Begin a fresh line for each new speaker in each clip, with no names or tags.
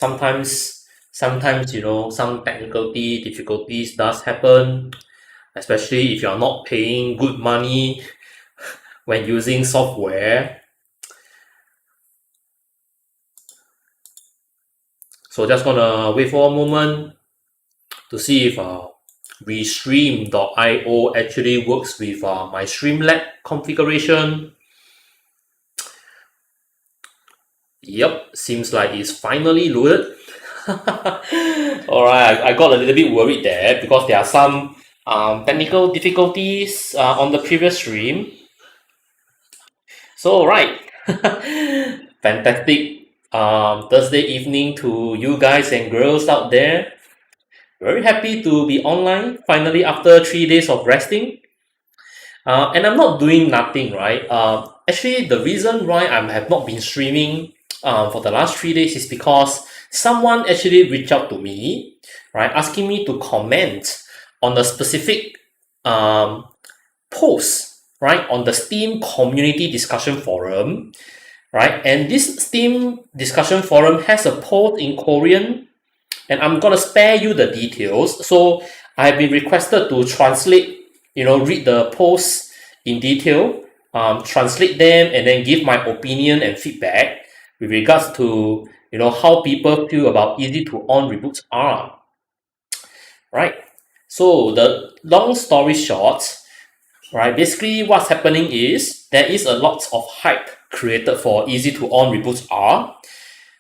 sometimes some difficulties does happen, especially if you're not paying good money when using software. So just gonna wait for a moment to see if Restream.io actually works with my Streamlab configuration. Yep, seems like it's finally loaded. Alright, I got a little bit worried there because there are some technical difficulties on the previous stream. So, right, fantastic Thursday evening to you guys and girls out there. Very happy to be online finally after 3 days of resting. And I'm not doing nothing, right? Actually, the reason why I have not been streaming for the last 3 days is because someone actually reached out to me, right, asking me to comment on a specific post, right, on the Steam community discussion forum, right? And this Steam discussion forum has a post in Korean, and I'm gonna spare you the details. So I've been requested to translate, read the posts in detail, translate them, and then give my opinion and feedback with regards to how people feel about EZ2ON reboots are. Right. So the long story short, right, basically what's happening is there is a lot of hype created for EZ2ON reboots are.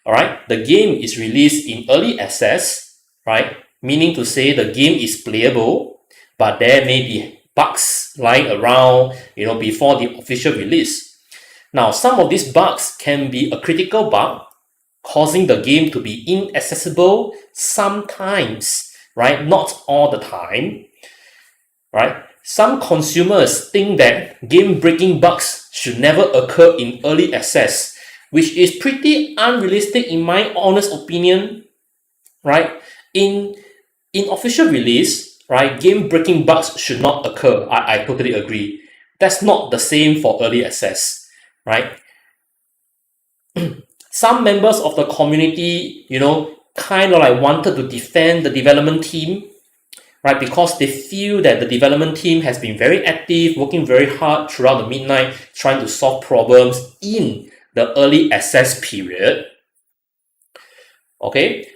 Alright, the game is released in early access, right? Meaning to say the game is playable, but there may be bugs lying around, before the official release. Now, some of these bugs can be a critical bug, causing the game to be inaccessible sometimes, right? Not all the time, right? Some consumers think that game-breaking bugs should never occur in early access, which is pretty unrealistic in my honest opinion, right? In official release, right, game-breaking bugs should not occur. I totally agree. That's not the same for early access, right? Some members of the community, kind of like wanted to defend the development team, right? Because they feel that the development team has been very active, working very hard throughout the midnight, trying to solve problems in the early access period. Okay.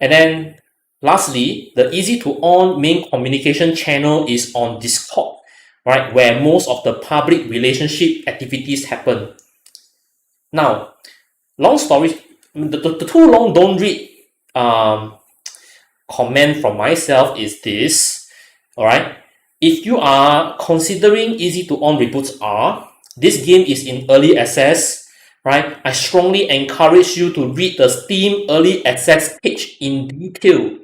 And then lastly, the EZ2ON main communication channel is on Discord, right? Where most of the public relationship activities happen. Now, long story, the too long don't read comment from myself is this. All right. If you are considering EZ2ON reboots are, this game is in early access, right? I strongly encourage you to read the Steam early access page in detail.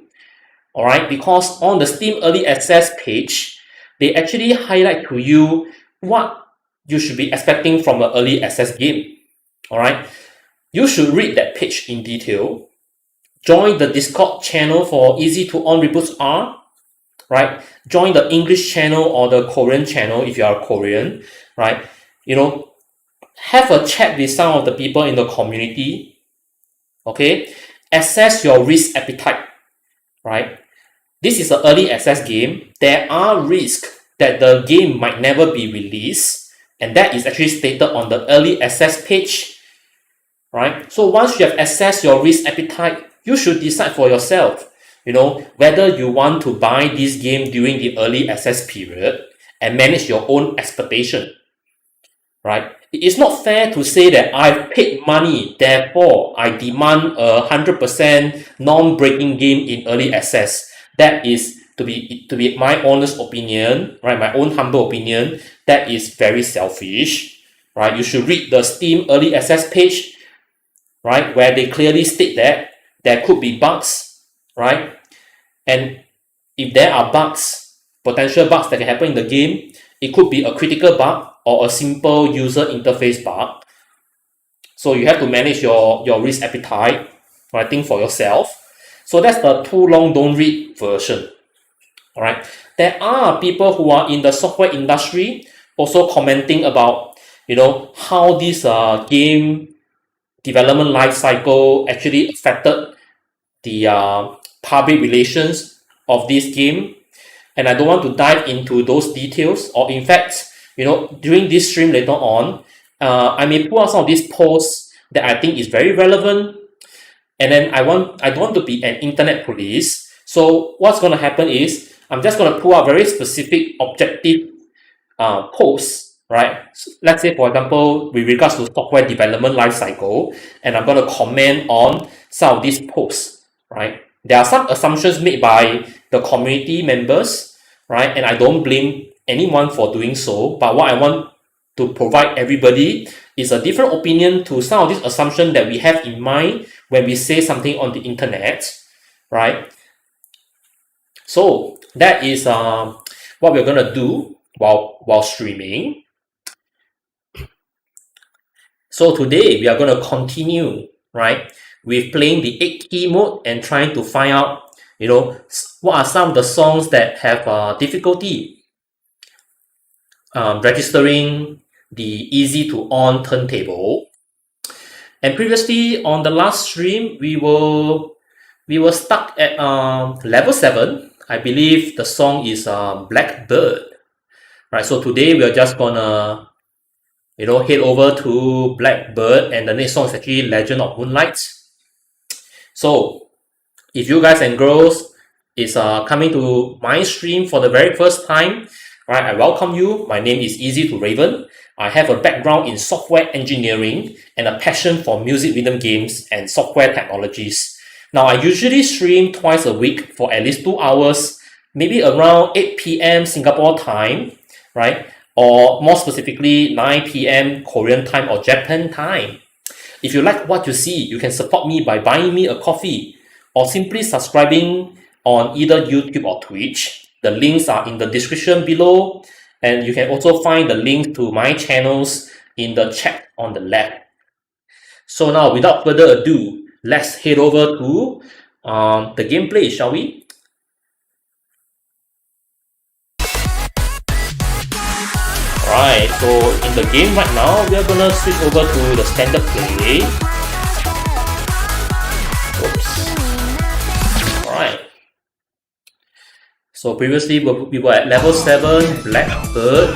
All right, because on the Steam early access page, they actually highlight to you what you should be expecting from an early access game. All right, you should read that page in detail. Join the Discord channel for EZ2ON reboots are, right? Join the English channel or the Korean channel if you are Korean, right? Have a chat with some of the people in the community. Okay, assess your risk appetite, right? This is an early access game. There are risks that the game might never be released, and that is actually stated on the early access page, right? So once you have assessed your risk appetite, you should decide for yourself, whether you want to buy this game during the early access period and manage your own expectation, right? It is not fair to say that I've paid money, therefore I demand a 100% non-breaking game in early access. That is, to be my honest opinion, right? My own humble opinion, that is very selfish, right? You should read the Steam early access page, right, where they clearly state that there could be bugs, right? And if there are bugs, potential bugs that can happen in the game, it could be a critical bug or a simple user interface bug. So you have to manage your risk appetite, I think, for yourself. So that's the too long don't read version. All right. There are people who are in the software industry also commenting about, how this game development life cycle actually affected the public relations of this game, and I don't want to dive into those details. Or in fact, during this stream later on, I may pull out some of these posts that I think is very relevant, and then I don't want to be an internet police. So what's going to happen is I'm just going to pull out very specific objective posts, right? So let's say, for example, with regards to software development life cycle, and I'm going to comment on some of these posts, right? There are some assumptions made by the community members, right? And I don't blame anyone for doing so, but what I want to provide everybody is a different opinion to some of these assumptions that we have in mind when we say something on the internet, right? So that is what we're gonna do while streaming. So today we are gonna continue, right, with playing the 8-key mode and trying to find out, what are some of the songs that have difficulty registering the EZ2ON turntable. And previously on the last stream, we were stuck at level 7. I believe the song is Blackbird. Right, so today we are just gonna head over to Blackbird, and the next song is actually Legend of Moonlight. So if you guys and girls is coming to my stream for the very first time, right, I welcome you. My name is EZ2 Raven. I have a background in software engineering and a passion for music rhythm games and software technologies. Now, I usually stream twice a week for at least 2 hours, maybe around 8 p.m. Singapore time, right? Or more specifically, 9 p.m. Korean time or Japan time. If you like what you see, you can support me by buying me a coffee or simply subscribing on either YouTube or Twitch. The links are in the description below, and you can also find the link to my channels in the chat on the left. So now, without further ado, let's head over to the gameplay, shall we? Alright, so in the game right now, we are gonna switch over to the standard play. Oops. Alright. So previously we were at level 7, Blackbird.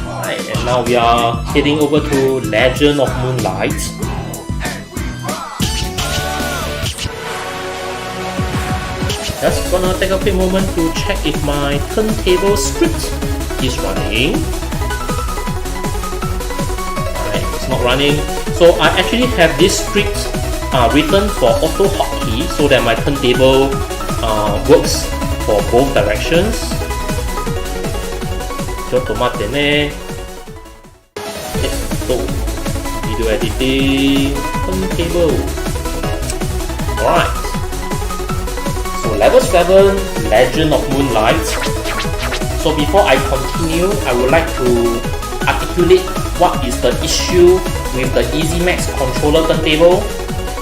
Alright, and now we are heading over to Legend of Moonlight. Just gonna take a quick moment to check if my turntable script is running. Alright, it's not running. So I actually have this script written for auto hotkey so that my turntable works for both directions. ちょっと待ってね。Video editing, turntable. Alright. So level 7, Legend of Moonlight. So before I continue, I would like to articulate what is the issue with the EZMax Controller Turntable.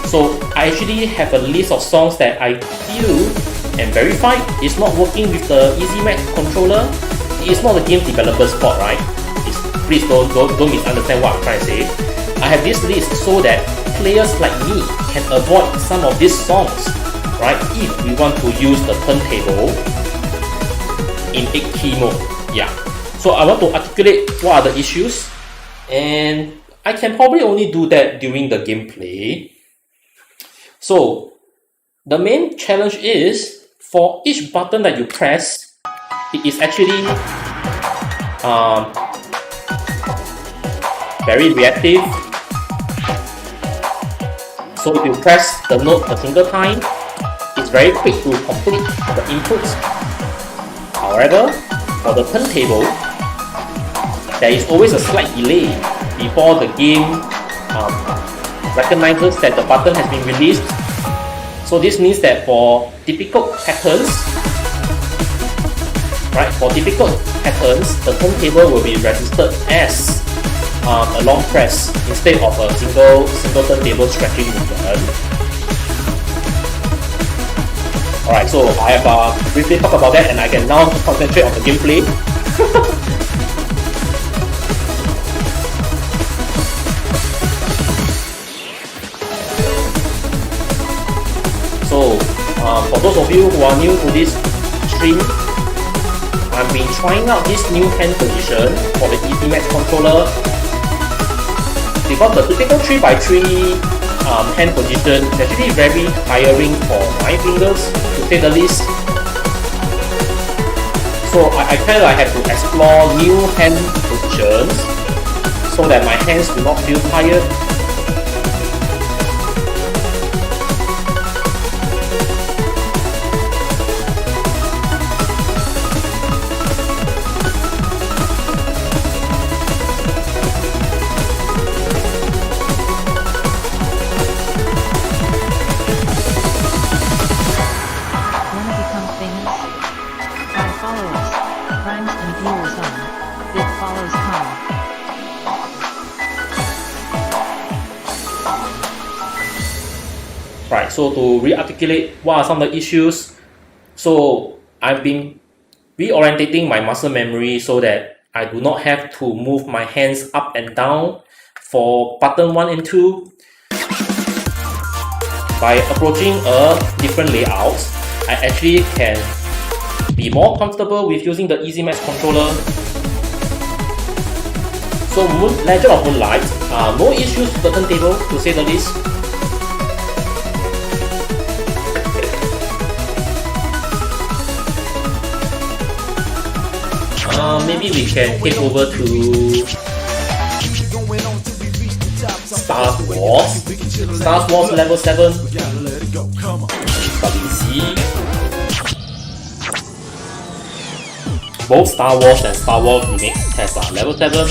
So I actually have a list of songs that I feel and verified is not working with the EZMax controller. It's not the game developer's fault, right? Please don't misunderstand what I'm trying to say. I have this list so that players like me can avoid some of these songs, right? If we want to use the turntable in 8-key mode. Yeah. So I want to articulate what are the issues, and I can probably only do that during the gameplay. So the main challenge is for each button that you press, it is actually very reactive. So if you press the note a single time, it's very quick to complete the inputs. However, for the turntable, there is always a slight delay before the game recognizes that the button has been released. So this means that for difficult patterns, the turntable will be registered as a long press instead of a single turntable stretching movement. Alright, so I have briefly talked about that, and I can now concentrate on the gameplay. So for those of you who are new to this stream, I've been trying out this new hand position for the EZMax controller, because the typical 3x3 hand position is actually very tiring for my fingers, to say the least. So I kind of have to explore new hand positions so that my hands do not feel tired. Right, so to re-articulate what are some of the issues, so I've been reorientating my muscle memory so that I do not have to move my hands up and down for button 1 and 2. By approaching a different layout, I actually can be more comfortable with using the EZMax controller. So Legend of Moonlight, no issues with the turntable, to say the least. Maybe we can head over to Star Wars. Star Wars level 7. WC. Both Star Wars and Star Wars Remake has level 7.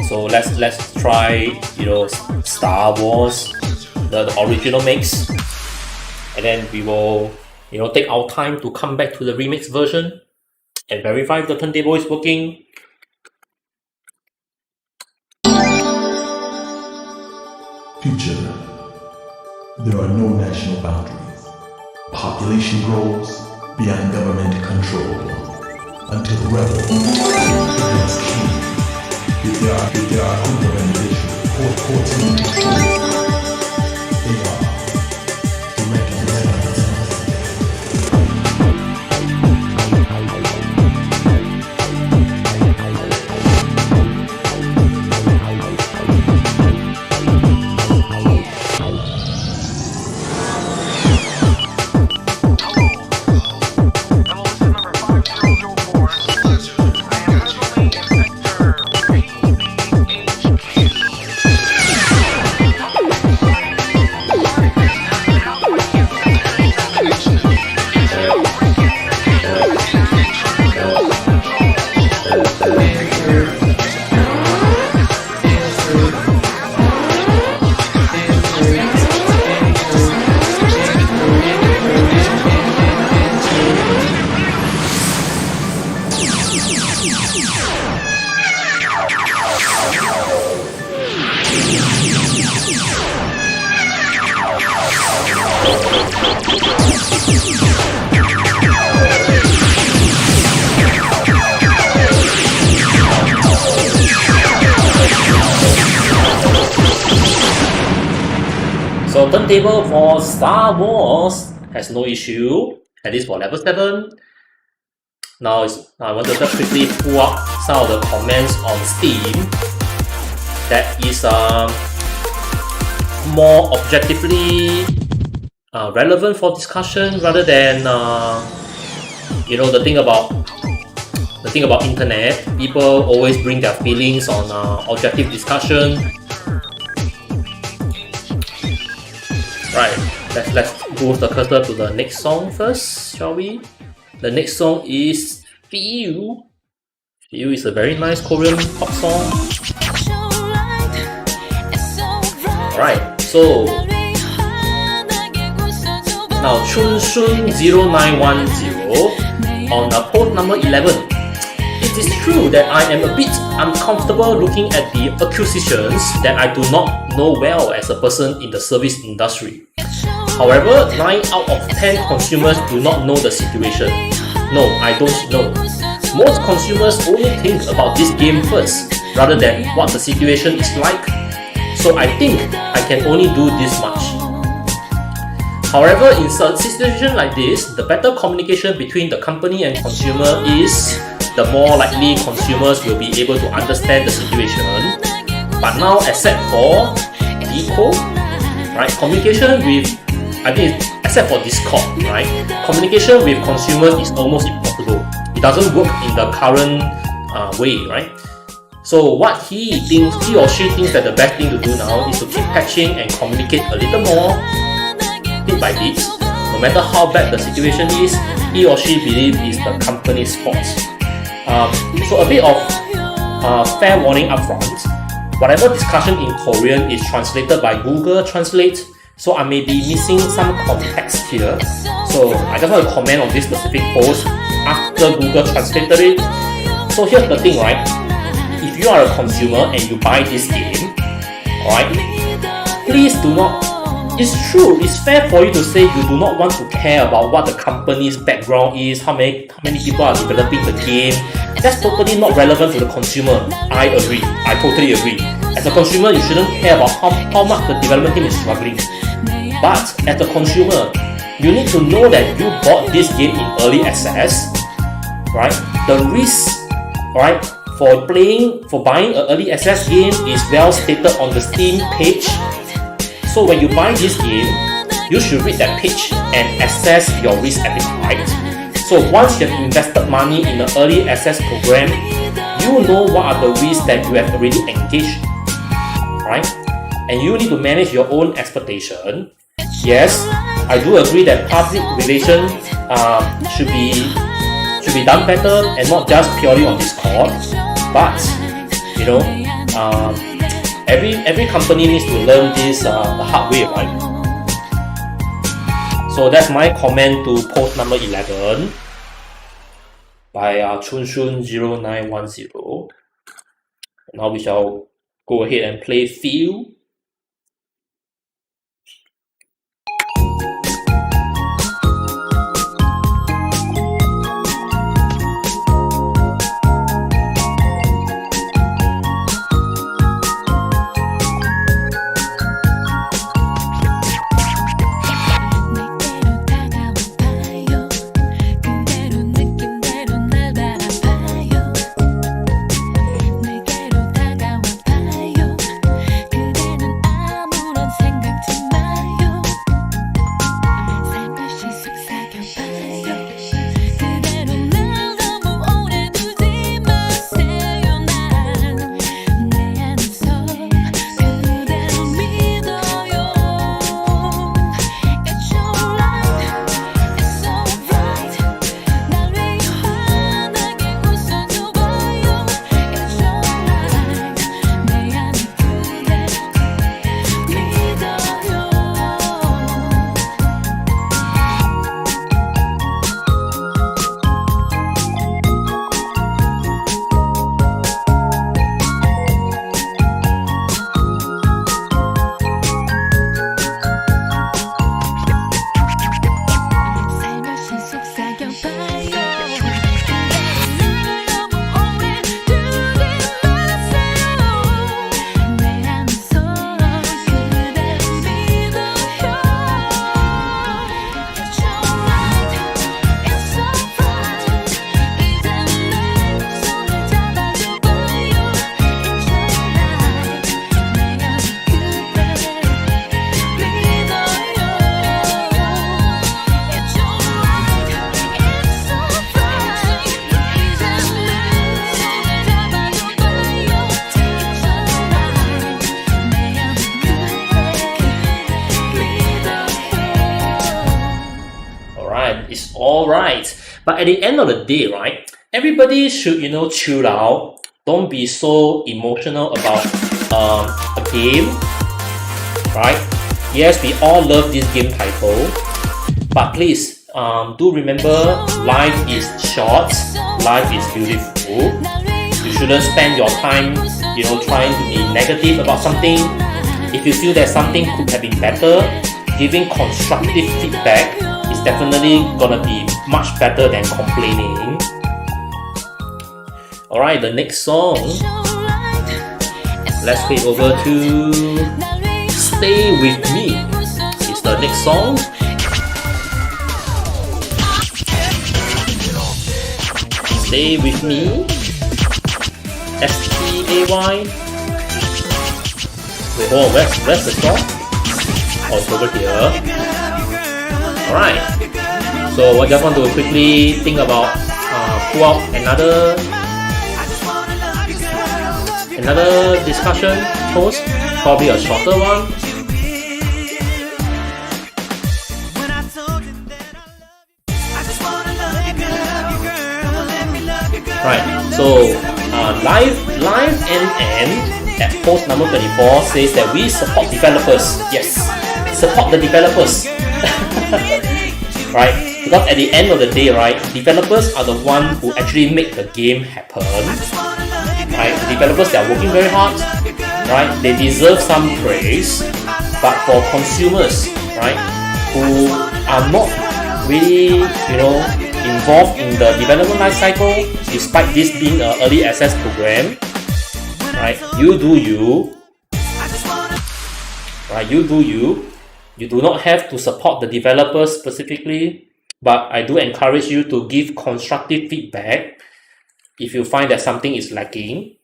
So let's try, Star Wars, the original mix, and then we will take our time to come back to the remix version and verify if the turntable is working.
Future. There are no national boundaries. Population grows beyond government control until the rebel becomes king. If there are unpreventable courts in control, they are
So turntable for Star Wars has no issue, at least for level 7. Now I want to just quickly pull up some of the comments on Steam that is more objectively relevant for discussion rather than the thing about internet. People always bring their feelings on objective discussion. Right, let's move the cursor to the next song first, shall we? The next song is Feel. Feel is a very nice Korean pop song. Alright, so now Chunsun0910 on post number 11. It is true that I am a bit uncomfortable looking at the accusations that I do not know well as a person in the service industry. However, 9 out of 10 consumers do not know the situation. No, I don't know. Most consumers only think about this game first, rather than what the situation is like. So I think I can only do this much. However, in a situation like this, the better communication between the company and consumer is, the more likely consumers will be able to understand the situation. But now, except for Eco, right? Communication with, except for Discord, right? Communication with consumers is almost impossible. It doesn't work in the current way, right? So what he or she thinks that the best thing to do now is to keep patching and communicate a little more, bit by bit. No matter how bad the situation is, he or she believes is the company's fault. So a bit of fair warning up front. Whatever discussion in Korean is translated by Google Translate, so I may be missing some context here. So I just want to comment on this specific post after Google translated it. So here's the thing, right? If you are a consumer and you buy this game, alright, please do not, it's true, it's fair for you to say you do not want to care about what the company's background is, how many people are developing the game. That's totally not relevant to the consumer. I agree, I totally agree. As a consumer, you shouldn't care about how much the development team is struggling. But as a consumer, you need to know that you bought this game in early access, right? The risk, right, for buying an early access game is well stated on the Steam page. So when you buy this game, you should read that page and assess your risk appetite. So once you have invested money in an early access program, you know what are the risks that you have already engaged, right? And you need to manage your own expectation. Yes, I do agree that public relations should be done better and not just purely on Discord. But you know, every company needs to learn this the hard way, right? So that's my comment to post number 11 by Chunshun0910. Now we shall go ahead and play Feel. It's alright. But at the end of the day, right, everybody should, chill out. Don't be so emotional about a game, right? Yes, we all love this game title, but please do remember, life is short, life is beautiful. You shouldn't spend your time, trying to be negative about something. If you feel that something could have been better, giving constructive feedback is definitely gonna be much better than complaining. Alright, the next song let's head over to Stay With Me. It's the next song. Stay With Me. S-T-A-Y. Wait, hold on, where's the song? Oh, it's over here. Alright. So I just want to quickly think about pull out another discussion post, probably a shorter one. Right, so live NN at post number 24 says that we support developers. Yes, support the developers. Right, because at the end of the day, right, developers are the one who actually make the game happen. Right, developers, they are working very hard. Right, they deserve some praise. But for consumers, right, who are not really, involved in the development life cycle, despite this being an early access program, right? You do you. Right, you do you. You do not have to support the developers specifically, but I do encourage you to give constructive feedback if you find that something is lacking.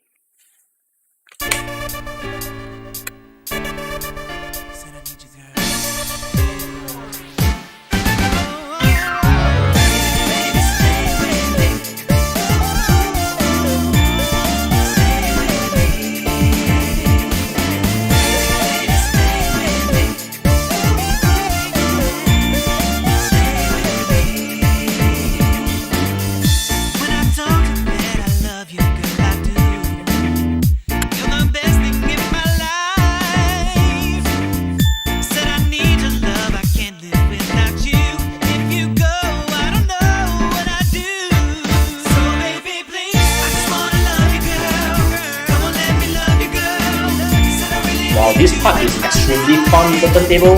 Wow, this part is extremely fun with the turntable.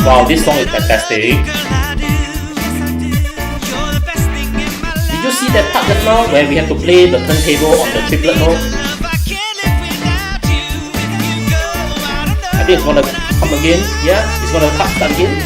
Wow, this song is fantastic. Did you see that part just now where we have to play the turntable on the triplet note? I think it's gonna come again. Yeah, it's gonna start again.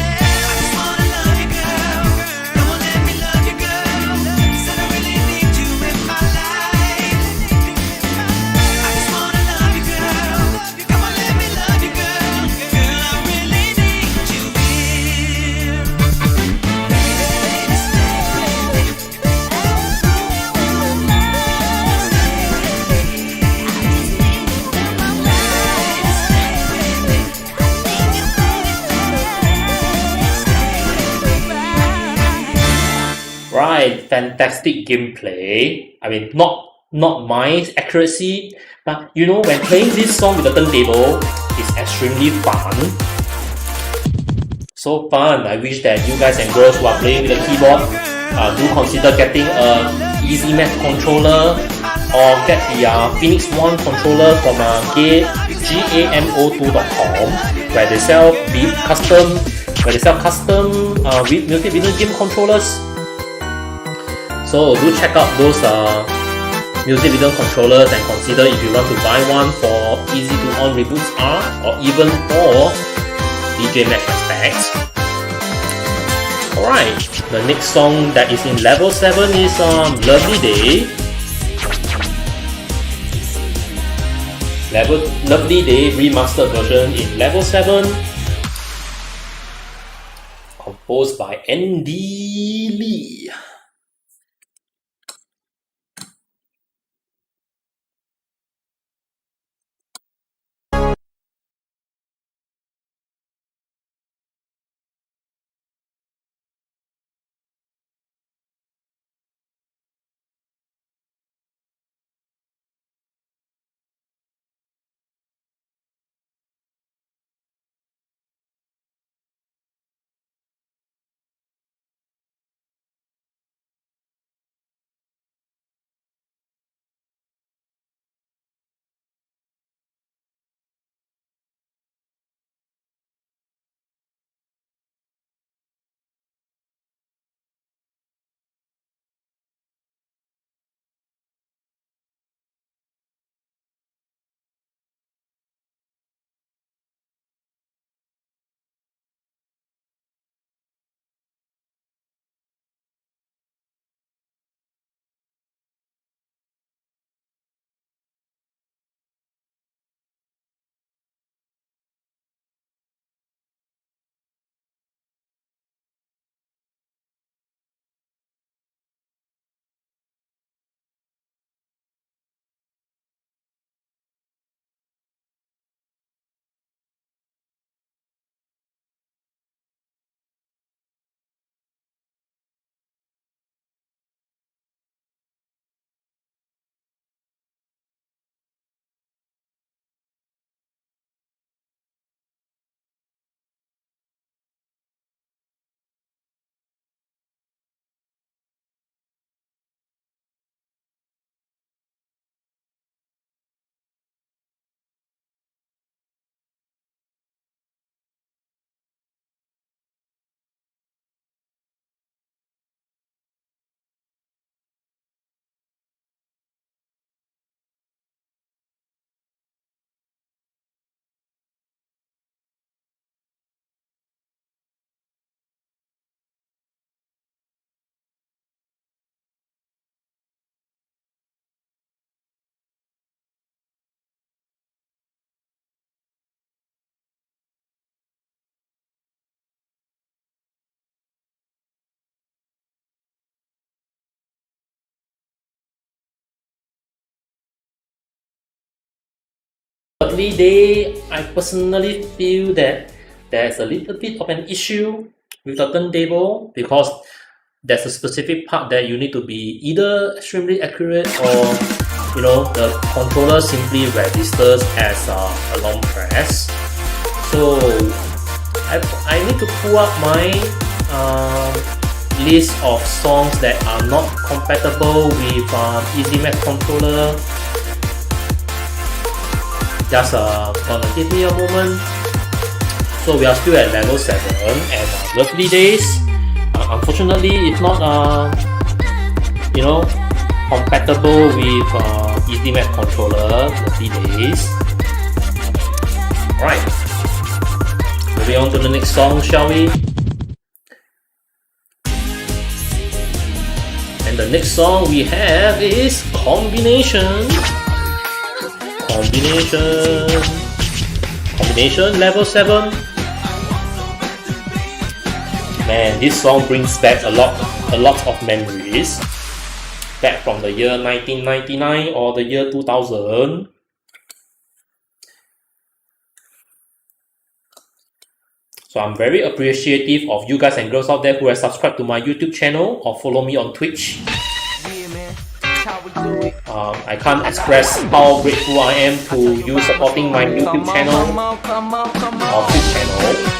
Right, fantastic gameplay. I mean, not my accuracy, but when playing this song with the turntable, it's extremely fun. So fun. I wish that you guys and girls who are playing with the keyboard do consider getting a EZMax controller or get the Phoenix One controller from GAMO2.com, where they sell custom multi-video game controllers. So do check out those music video controllers and consider if you want to buy one for EZ2ON Reboots R or even for EZMax aspects. Alright, the next song that is in level 7 is Lovely Day. Lovely Day remastered version in level 7, composed by Andy Lee. Thirdly, I personally feel that there's a little bit of an issue with the turntable because there's a specific part that you need to be either extremely accurate or the controller simply registers as a long press. So I need to pull up my list of songs that are not compatible with EZMax Controller. Just gonna give me a moment. So we are still at level 7 and lovely days. Unfortunately, it's not compatible with EZMax Controller. Lovely days. Alright, moving on to the next song, shall we? And the next song we have is Combination level 7. Man, this song brings back a lot of memories back from the year 1999 or the year 2000. So I'm very appreciative of you guys and girls out there who have subscribed to my YouTube channel or follow me on Twitch. I can't express how grateful I am to you supporting my YouTube channel or Twitch channel.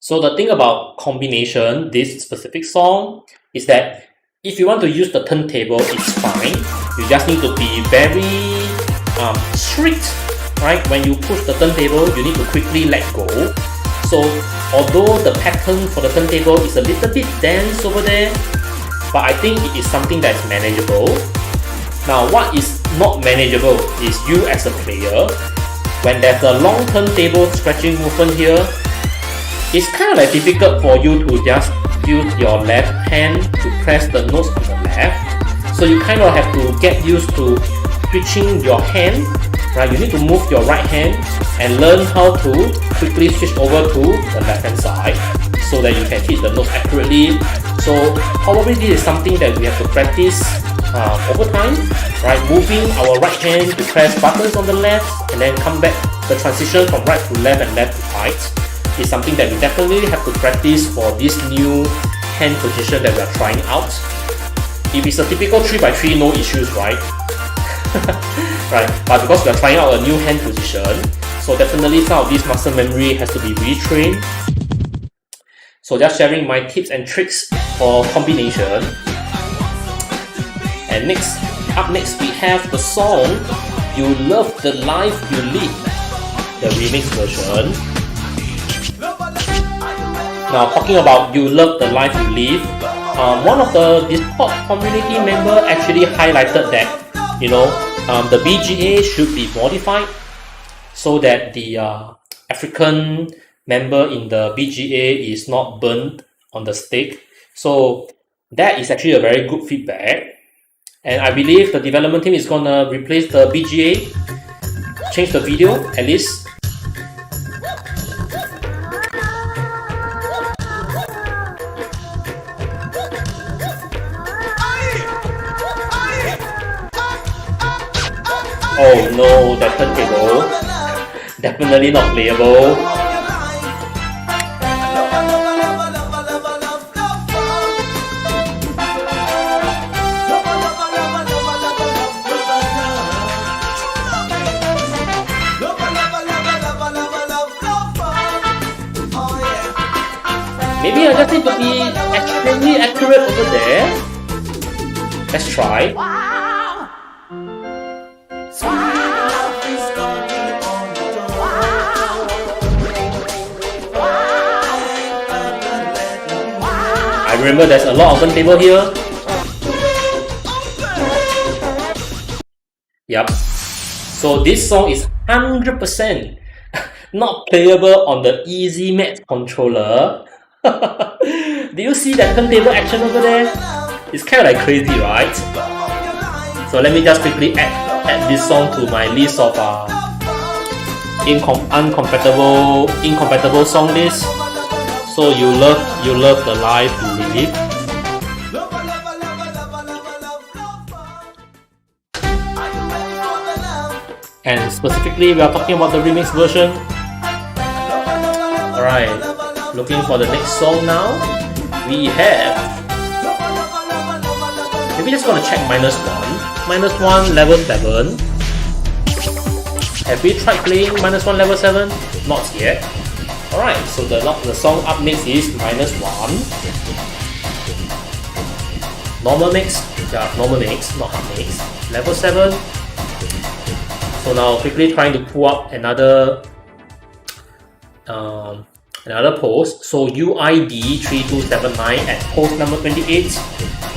So the thing about Combination, this specific song, is that if you want to use the turntable, it's fine. You just need to be very strict, right? When you push the turntable, you need to quickly let go. So although the pattern for the turntable is a little bit dense over there, but I think it is something that is manageable. Now what is not manageable is you as a player. When there's a long turntable scratching movement here, it's kind of like difficult for you to just use your left hand to press the notes on the left. So you kind of have to get used to switching your hand, right? You need to move your right hand and learn how to quickly switch over to the left hand side so that you can hit the notes accurately. So probably this is something that we have to practice over time, right? Moving our right hand to press buttons on the left and then come back. The transition from right to left and left to right is something that we definitely have to practice for this new hand position that we are trying out. If it's a typical 3x3, no issues, right? Right, but because we are trying out a new hand position, so definitely some of this muscle memory has to be retrained. So just sharing my tips and tricks for Combination. And up next we have the song You Love the Life You Live, the remix version. Now talking about You Love the Life You Live, one of the Discord community member actually highlighted that the BGA should be modified so that the African member in the BGA is not burnt on the stake. So that is actually a very good feedback, and I believe the development team is gonna replace the BGA, change the video at least. Oh no, that turntable. Definitely not playable. Maybe I just need to be extremely accurate over there. Let's try. I remember there's a lot of turntable here. Yep. So this song is 100% not playable on the EZMax controller. Do you see that turntable action over there? It's kind of like crazy, right? So let me just quickly add this song to my list of incompatible song list. So you love the live relief. And specifically, we are talking about the remix version. Alright, looking for the next song now. We have... Maybe just gonna check -1. -1 level 7. Have we tried playing -1 level 7? Not yet. Alright, so the song up next is -1. Normal mix, yeah, normal mix, not hard mix. Level 7. So now quickly trying to pull up another post. So UID 3279 at post number 28.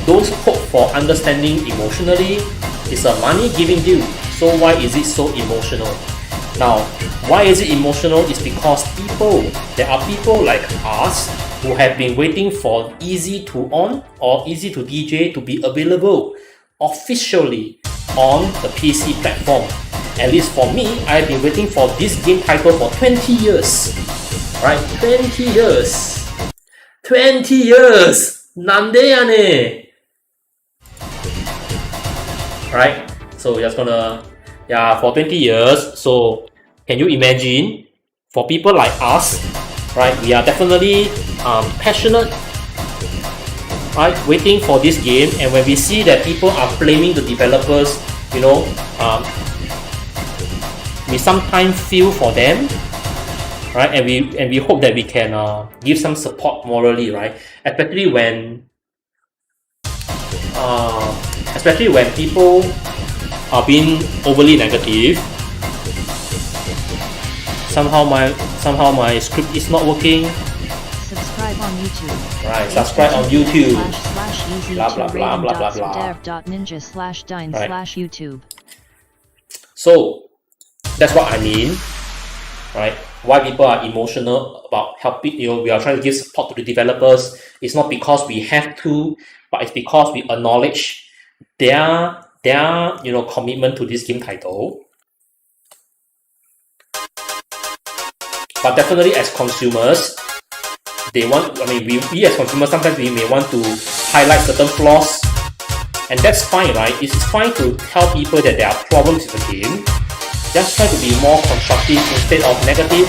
Don't hope for understanding emotionally. It's a money giving deal. So why is it so emotional? Now, why is it emotional? It's because there are people like us who have been waiting for EZ2ON or EZ2 DJ to be available officially on the PC platform. At least for me, I've been waiting for this game title for 20 years. Right? 20 years! 20 years! Nande ya ne? Right? So we're just gonna... Yeah, for 20 years. So, can you imagine? For people like us, right? We are definitely passionate, right? Waiting for this game, and when we see that people are blaming the developers, you know, we sometimes feel for them, right? And we hope that we can give some support morally, right? Especially when people are being overly negative. Somehow my script is not working.
Subscribe on YouTube.
Right, subscribe on YouTube.
Blah
blah blah blah blah blah.
Ninja/dine/YouTube.
So that's what I mean, right? Why people are emotional about helping, you know, we are trying to give support to the developers. It's not because we have to, but it's because we acknowledge their commitment to this game title. But definitely as consumers, we as consumers, sometimes we may want to highlight certain flaws, and that's fine, right? It's fine to tell people that there are problems with the game. Just try to be more constructive instead of negative.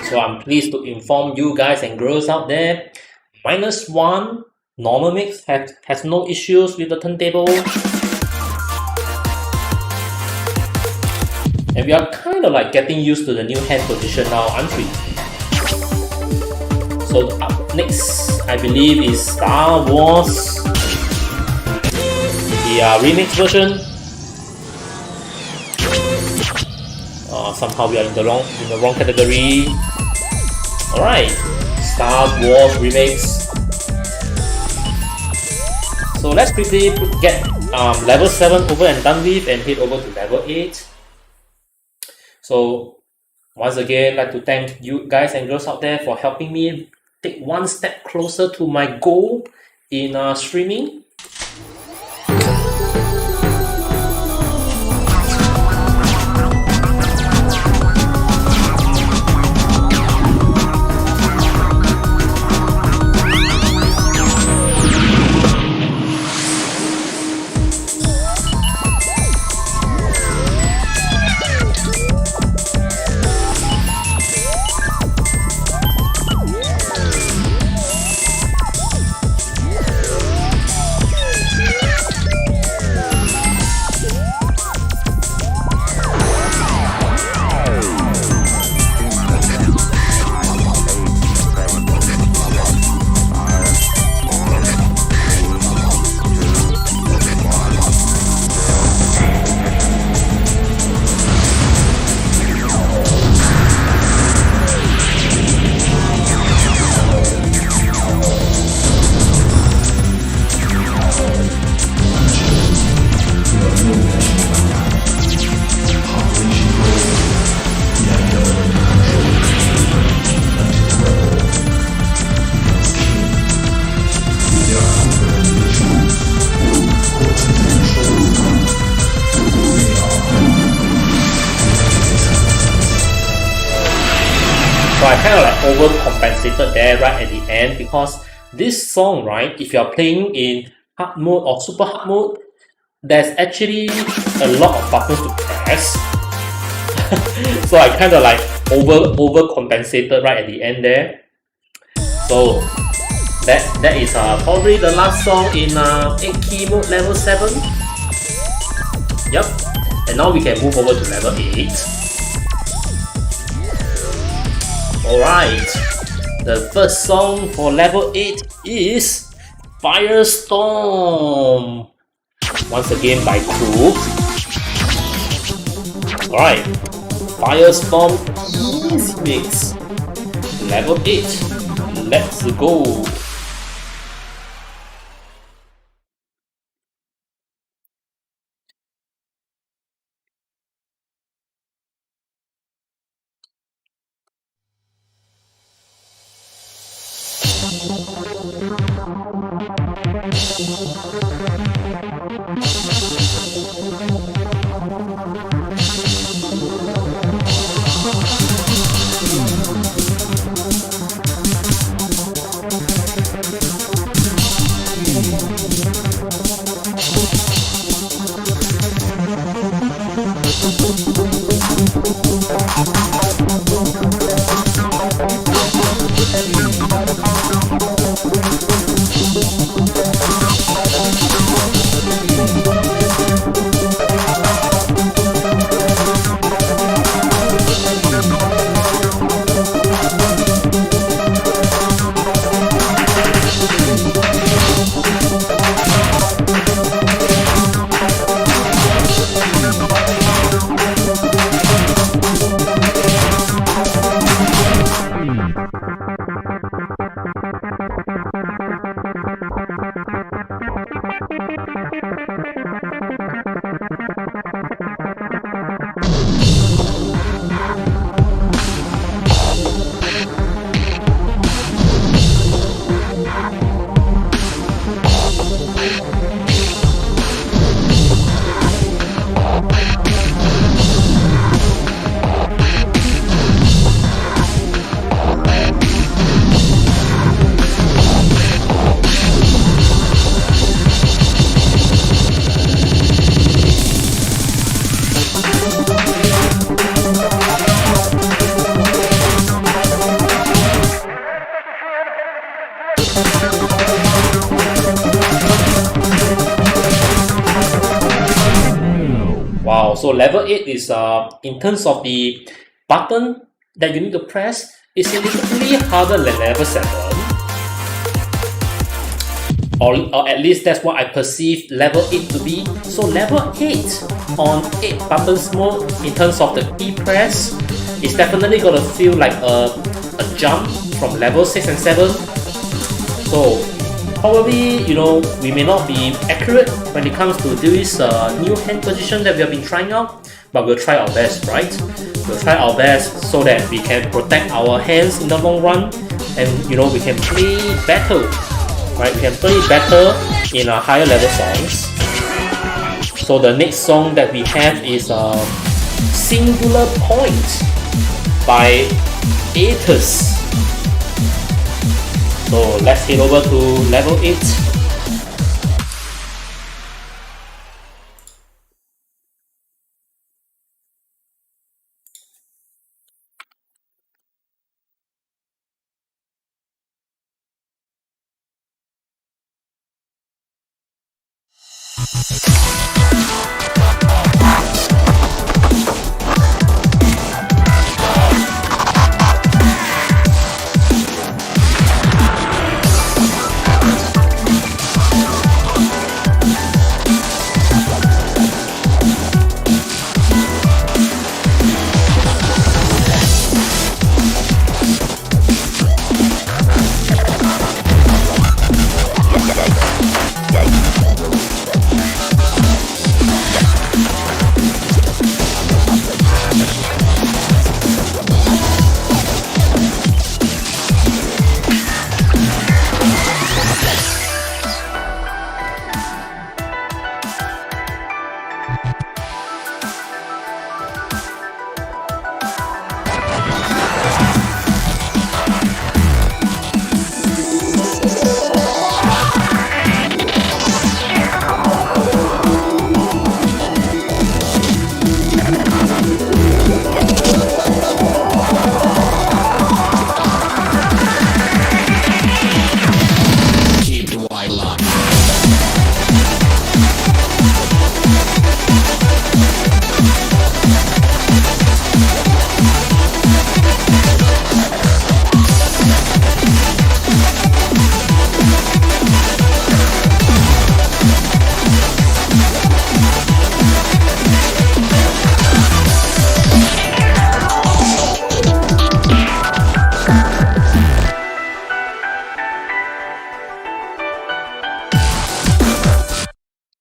So I'm pleased to inform you guys and girls out there, -1 normal mix has no issues with the turntable. And we are kind of like getting used to the new hand position now, aren't we? So So up next, I believe, is Star Wars, the remix version. Somehow we are in the wrong category. Alright, Star Wars remix. So let's quickly get level 7 over and done with and head over to level 8. So once again, I'd like to thank you guys and girls out there for helping me take one step closer to my goal in streaming. So I kind of like overcompensated there right at the end, because this song, right, if you're playing in hard mode or super hard mode, there's actually a lot of buttons to press. So I kind of like overcompensated right at the end there. So that is probably the last song in 8 key mode level 7. Yep. And now we can move over to level 8. Alright, the first song for level 8 is Firestorm, once again by Crew. Alright, Firestorm EZMax, level 8, let's go! Wow, so level 8 is in terms of the button that you need to press, it's significantly harder than level 7. or at least that's what I perceive level 8 to be. So level 8 on 8 buttons mode in terms of the key press is definitely gonna feel like a jump from level 6 and 7. So probably, you know, we may not be accurate when it comes to this new hand position that we have been trying out, but we'll try our best, right? We'll try our best so that we can protect our hands in the long run, and you know, we can play better, right? We can play better in higher level songs. So the next song that we have is Singular Point by Aetus. So let's head over to level 8.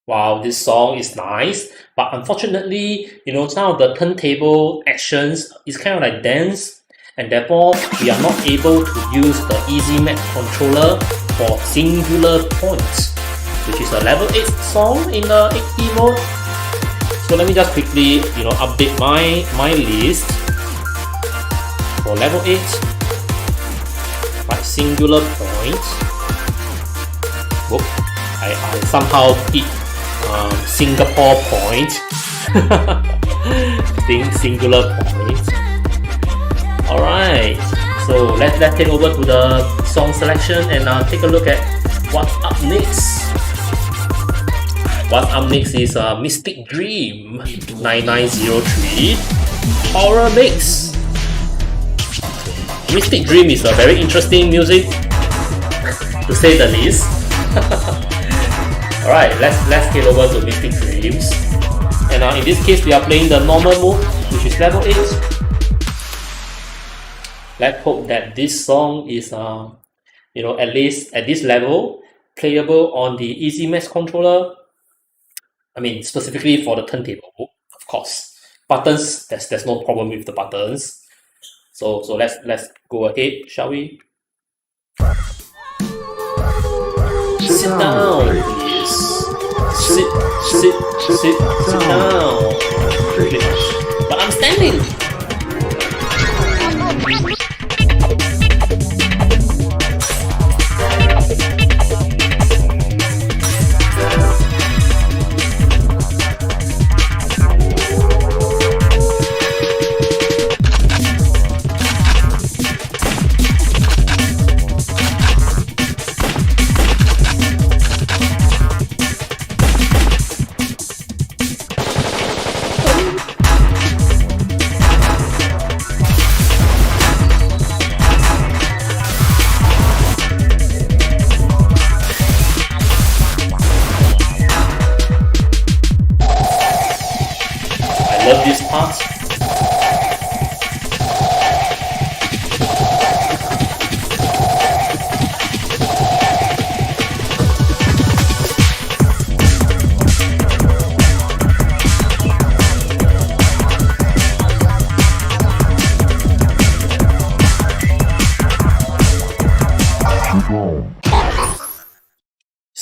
Wow, this song is nice, but unfortunately, you know, some of the turntable actions is kind of like dense, and therefore we are not able to use the EZMax controller for Singular Points, which is a level 8 song in the 8 key mode. So let me just quickly, you know, update my list for level 8. Right, Singular Points. Whoop, I somehow hit Singapore point. Singular point. Alright, so let's take over to the song selection and take a look at what's up next. What's up next is Mystic Dream 9903 Horror Mix. Mystic Dream is a very interesting music, to say the least. Alright, let's head over to Mystic Dreams. And in this case, we are playing the normal mode, which is level 8. Let's hope that this song is, you know, at least at this level, playable on the EZMax controller. I mean, specifically for the turntable, of course. Buttons, there's no problem with the buttons. So let's go ahead, shall we? Sit down, please. Sit down. But I'm standing.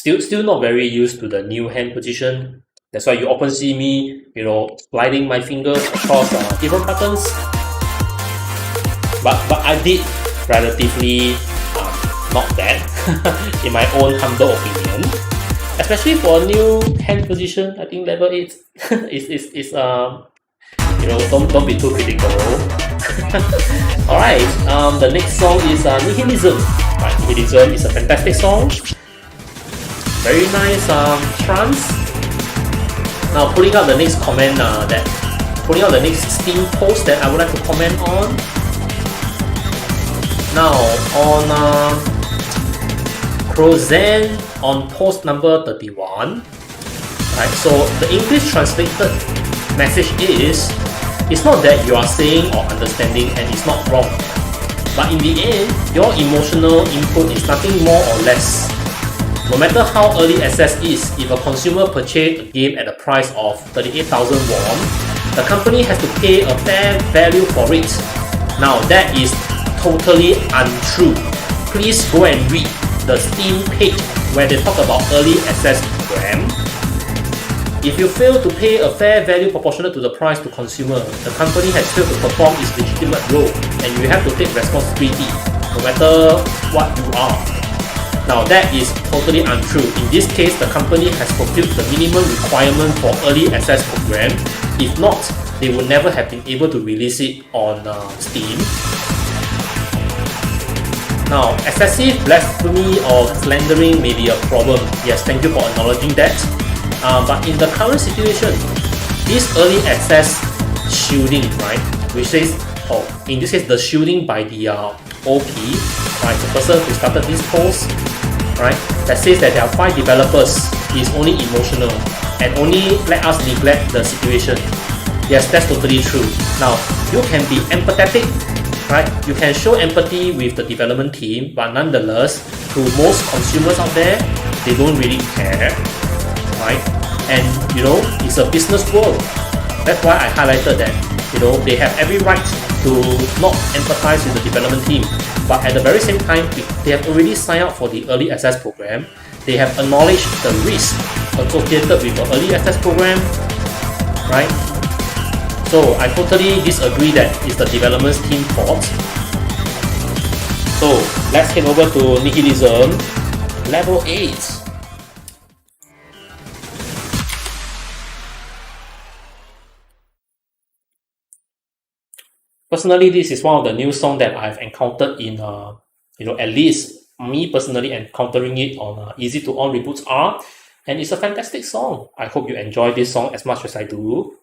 Still not very used to the new hand position. That's why you often see me, sliding my fingers across different buttons. But I did relatively not bad in my own humble opinion. Especially for a new hand position, I think level 8 is don't be too critical. Alright, the next song is Nihilism. Right, Nihilism is a fantastic song. Very nice trance. Now putting out the next comment putting out the next Steam post that I would like to comment on. Now on Crozan on post number 31. Right, so the English translated message is, it's not that you are saying or understanding and it's not wrong, but in the end, your emotional input is nothing more or less. No matter how early access is, if a consumer purchased a game at a price of 38,000 won, the company has to pay a fair value for it. Now that is totally untrue. Please go and read the Steam page where they talk about early access program. If you fail to pay a fair value proportionate to the price to consumer, the company has failed to perform its legitimate role and you have to take responsibility, no matter what you are. Now that is totally untrue. In this case, the company has fulfilled the minimum requirement for early access program. If not, they would never have been able to release it on Steam. Now, excessive blasphemy or slandering may be a problem. Yes, thank you for acknowledging that. But in the current situation, this early access shielding, right, which says, in this case, the shielding by the OP, right, the person who started this post, right, that says that there are 5 developers is only emotional and only let us neglect the situation. Yes, that's totally true. Now, you can be empathetic, right? You can show empathy with the development team, but nonetheless, to most consumers out there, they don't really care. Right? And it's a business world. That's why I highlighted that they have every right to not empathize with the development team, but at the very same time, they have already signed up for the early access program. They have acknowledged the risk associated with the early access program, right? So I totally disagree that it's the development team's fault. So let's head over to Nihilism, level 8. Personally, this is one of the new songs that I've encountered in, at least me personally encountering it on EZ2ON Reboots R, and it's a fantastic song. I hope you enjoy this song as much as I do.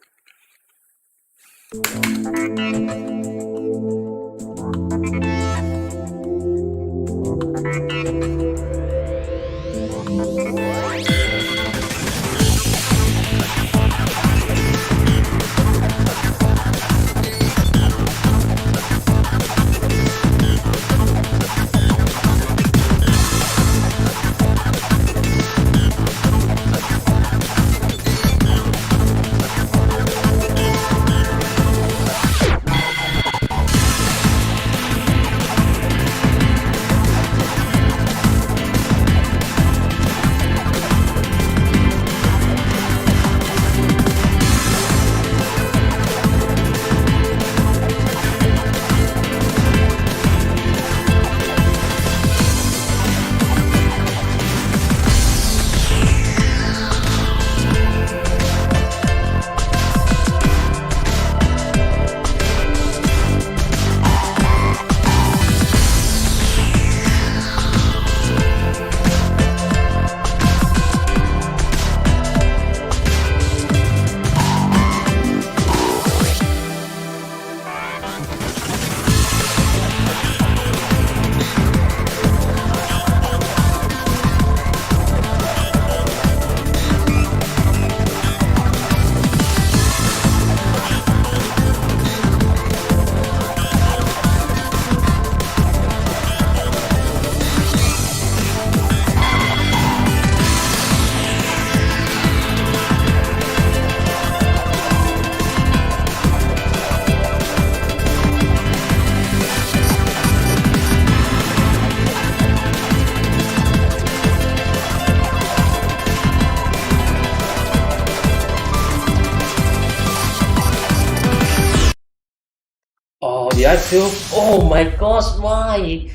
did I fail? Oh my gosh, why?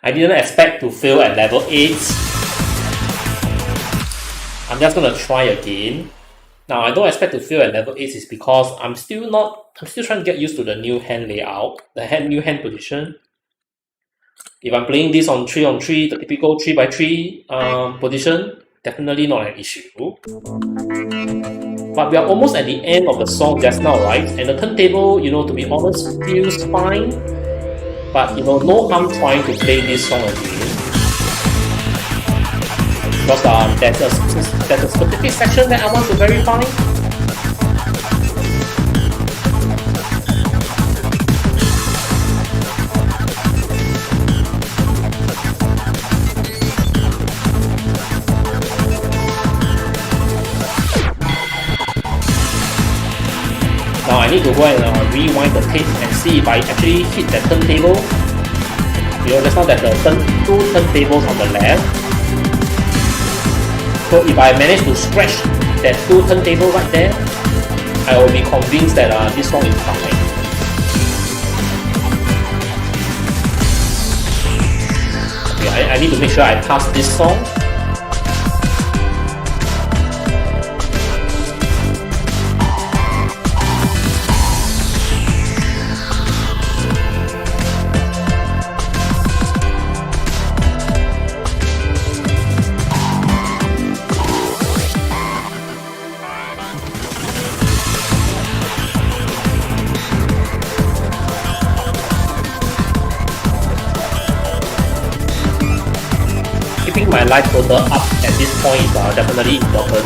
I didn't expect to fail at level 8. I'm just gonna try again. Now I don't expect to fail at level 8 is because I'm still trying to get used to the new hand layout, new hand position. If I'm playing this on 3-on-3, the typical 3x3 position, definitely not an issue. But we are almost at the end of the song just now, right? And the turntable, to be honest, feels fine. But no harm trying to play this song again. Because there's a specific section that I want to verify. Now I need to go and rewind the tape and see if I actually hit that turntable. Just now there's two turntables on the left. So if I manage to scratch that 2 turntable right there, I will be convinced that this song is fine. Okay, I need to make sure I pass this song. Keeping my life total up at this point is definitely important.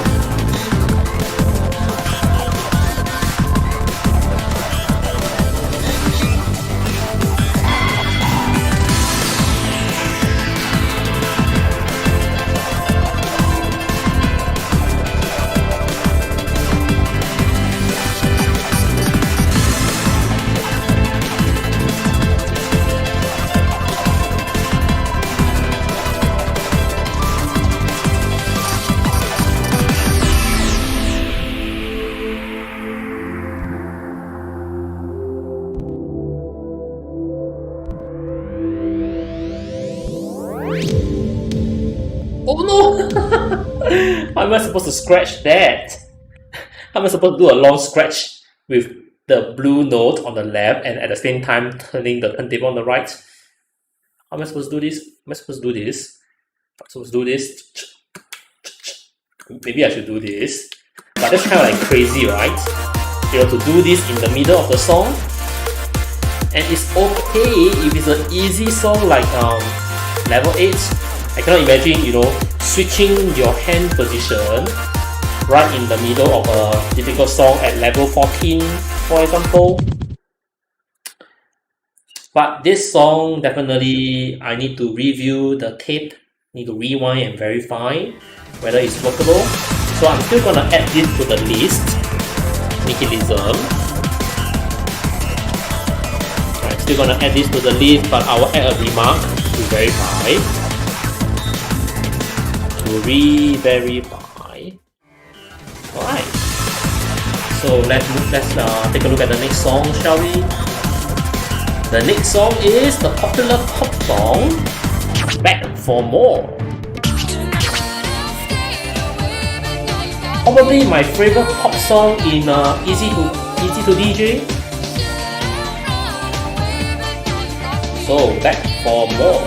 Oh no! How am I supposed to scratch that? How am I supposed to do a long scratch with the blue note on the left and at the same time turning the turntable on the right? How am I supposed to do this? Am I supposed to do this? I'm supposed to do this. Maybe I should do this. But that's kind of like crazy, right? To do this in the middle of the song. And it's okay if it's an easy song like level 8. I cannot imagine, switching your hand position right in the middle of a difficult song at level 14, for example. But this song, definitely, I need to review the tape, need to rewind and verify whether it's workable. So I'm still gonna add this to the list, nihilism. I'm still gonna add this to the list, but I will add a remark to verify. To re-verify. Alright. So let's take a look at the next song, shall we? The next song is the popular pop song Back for More. Probably my favorite pop song in EZ2 DJ. So Back for More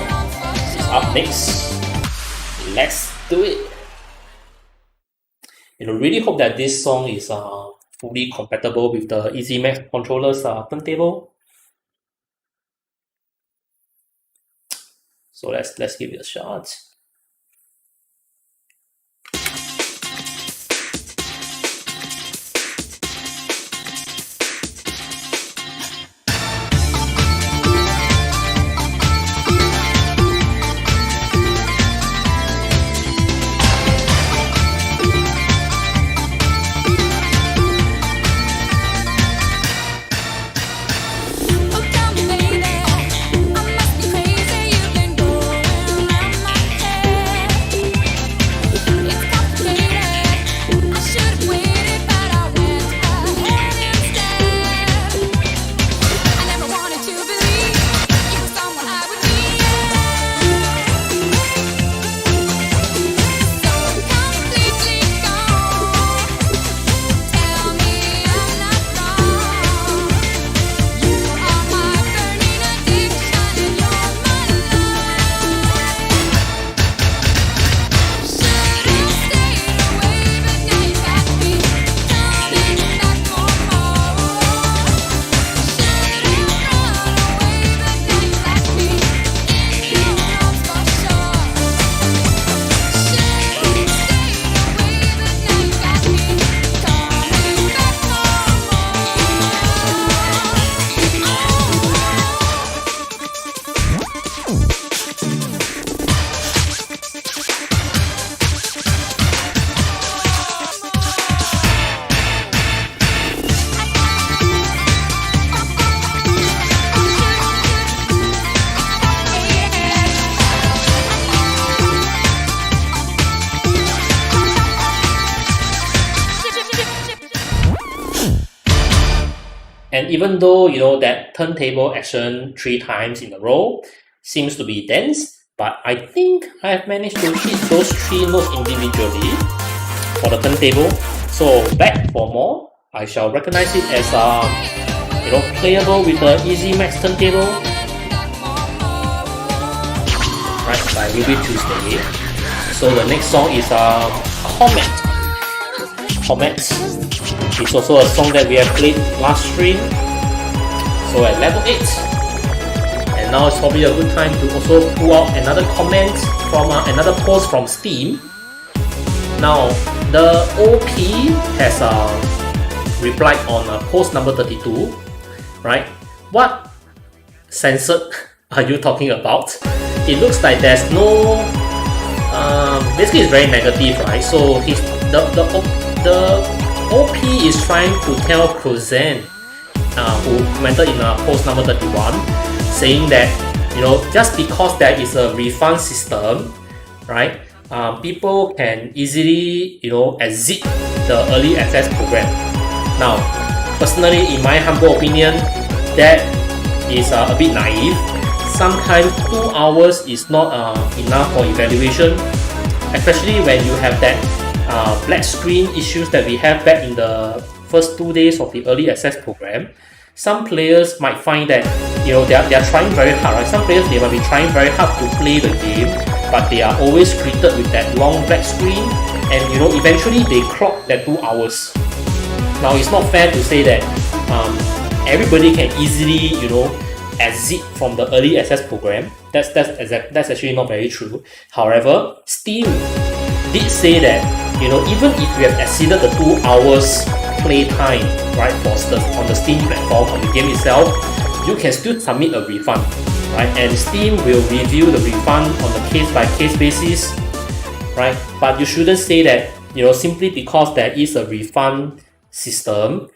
is up next. Let's do it. Really hope that this song is fully compatible with the EZMax Controller's turntable. So let's give it a shot. And even though, you know, that turntable action 3 times in a row seems to be dense, but I think I have managed to hit those 3 notes individually for the turntable. So back for more, I shall recognize it as you know, playable with the EZMax turntable. Right, by Reboot Tuesday. So the next song is Comet. Comet is also a song that we have played last stream. So at level 8. And now it's probably a good time to also pull out another comment from another post from Steam. Now, the OP has replied on post number 32, right? What censored are you talking about? It looks like there's no... basically it's very negative, right? So the OP is trying to tell Cruzan, who commented in post number 31, saying that, you know, just because there is a refund system, right? People can easily, you know, exit the early access program. Now, personally, in my humble opinion, that is a bit naive. Sometimes 2 hours is not enough for evaluation, especially when you have that black screen issues that we have back in the first 2 days of the early access program. Some players might find that, you know, they are trying very hard, right? Some players, they might be trying very hard to play the game, but they are always greeted with that long black screen, and, you know, eventually they clock that 2 hours. Now, it's not fair to say that everybody can easily, you know, exit from the early access program. That's actually not very true. However, Steam did say that, you know, even if you have exceeded the 2 hours playtime, right, on the Steam platform, on the game itself, you can still submit a refund, right? And Steam will review the refund on a case-by-case basis, right? But you shouldn't say that, you know, simply because there is a refund system,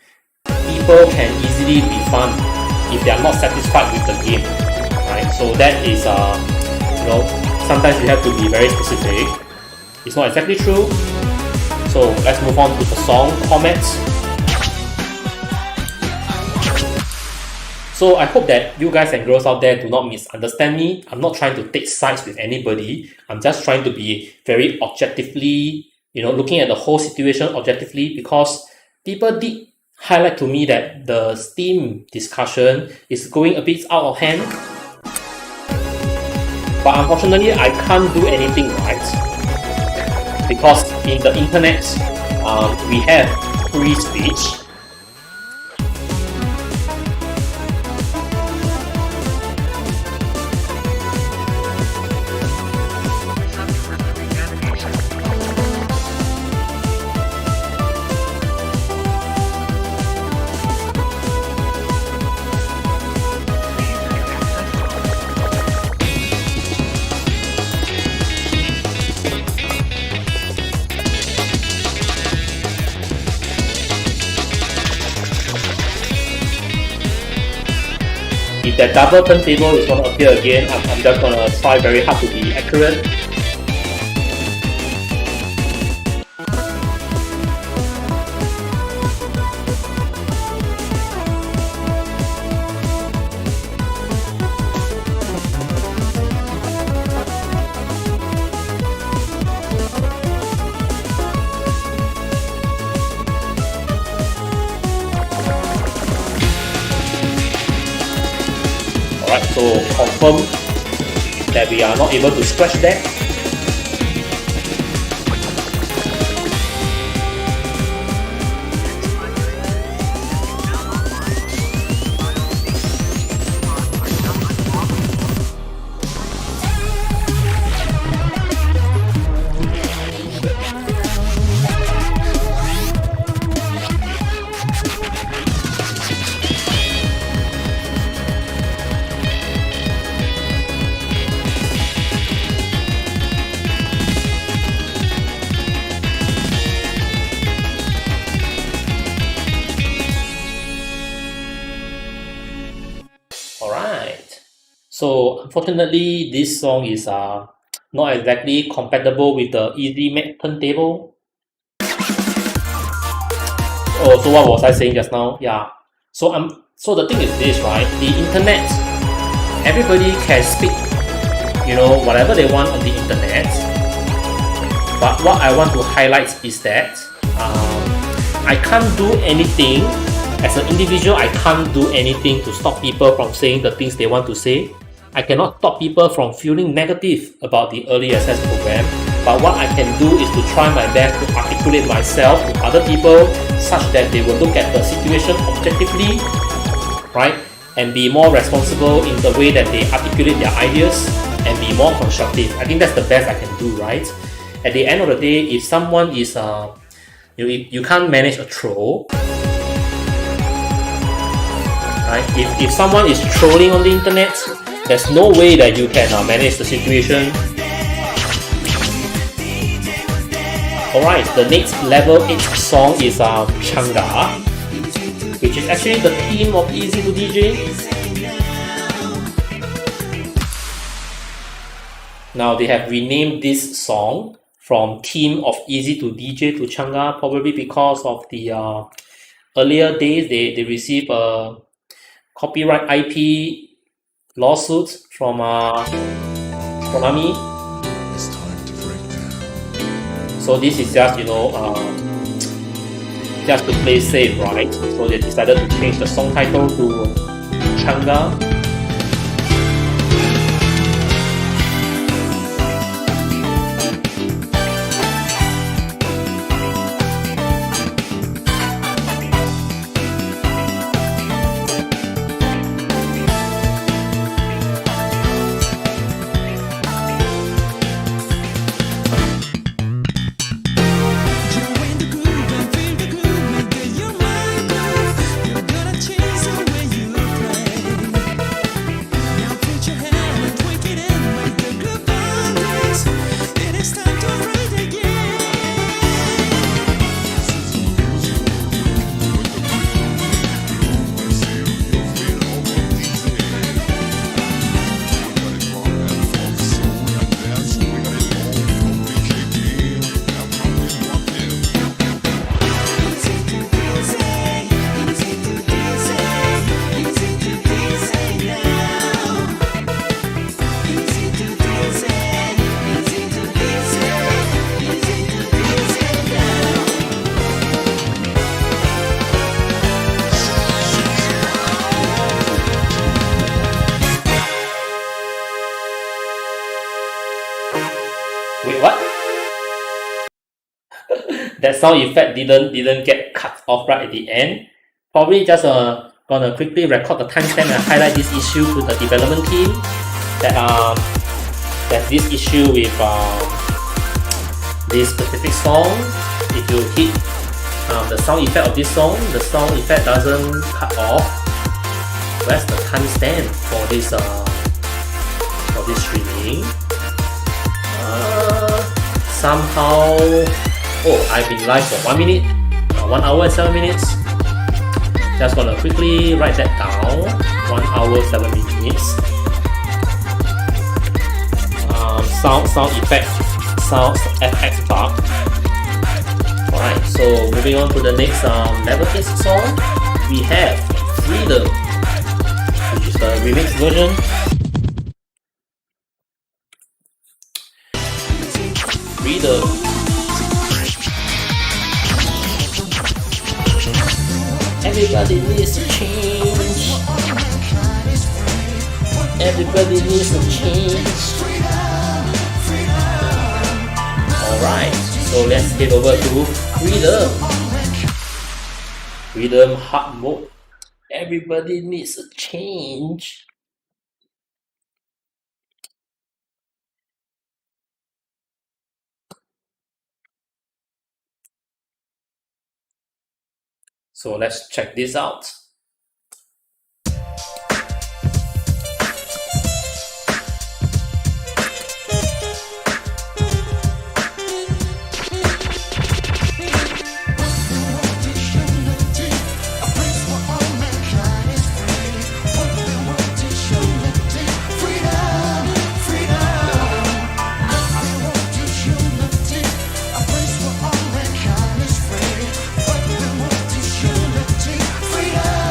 people can easily refund if they are not satisfied with the game, right? So that is, you know, sometimes you have to be very specific. It's not exactly true. So let's move on to the song Comet. So I hope that you guys and girls out there do not misunderstand me. I'm not trying to take sides with anybody. I'm just trying to be very objectively, you know, looking at the whole situation objectively, because people did highlight to me that the Steam discussion is going a bit out of hand. But unfortunately, I can't do anything right, because in the internet, we have free speech. If that double turntable is going to appear again, I'm just going to try very hard to be accurate. Alright, so confirm that we are not able to scratch that. Alright, so unfortunately this song is not exactly compatible with the EZMax turntable. Oh, so what was I saying just now? Yeah, so So the thing is this, right? The internet, everybody can speak, you know, whatever they want on the internet. But what I want to highlight is that I can't do anything as an individual. I can't do anything to stop people from saying the things they want to say. I cannot stop people from feeling negative about the early access program. But what I can do is to try my best to articulate myself to other people such that they will look at the situation objectively, right? And be more responsible in the way that they articulate their ideas and be more constructive. I think that's the best I can do, right? At the end of the day, if someone is, you can't manage a troll, right? If someone is trolling on the internet, there's no way that you can manage the situation. Alright, the next level 8 song is Changa, which is actually the theme of EZ2 DJ. Now they have renamed this song from theme of EZ2 DJ to Changa, probably because of the earlier days they received a copyright IP lawsuit from Konami. So this is just, you know, just to play safe, right? So they decided to change the song title to Changa. Wait, what? That sound effect didn't get cut off right at the end. Probably just gonna quickly record the timestamp and highlight this issue to the development team. That this issue with this specific song. If you hit the sound effect of this song, the sound effect doesn't cut off. Where's the timestamp for this streaming? Somehow, I've been live for 1 minute, 1 hour and 7 minutes. Just gonna quickly write that down. 1 hour 7 minutes. Sound effect, sound FX bar. Alright, so moving on to the next level 8 song, we have Freedom, which is the remix version. Freedom. Everybody needs to change. Everybody needs to change. Alright, so let's head over to Freedom. Freedom hard mode. Everybody needs a change. So let's check this out.
Freedom.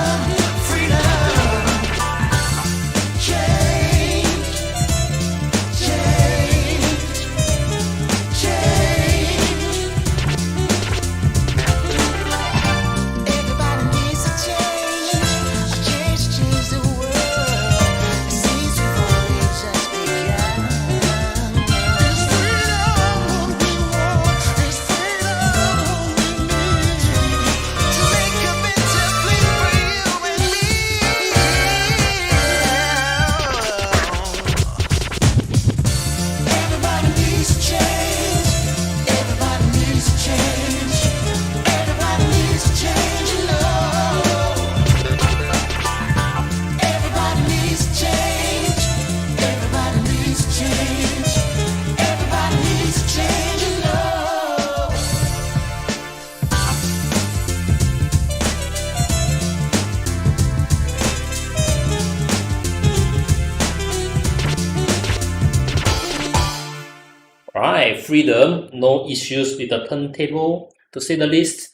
Right, freedom, no issues with the turntable, to say the least.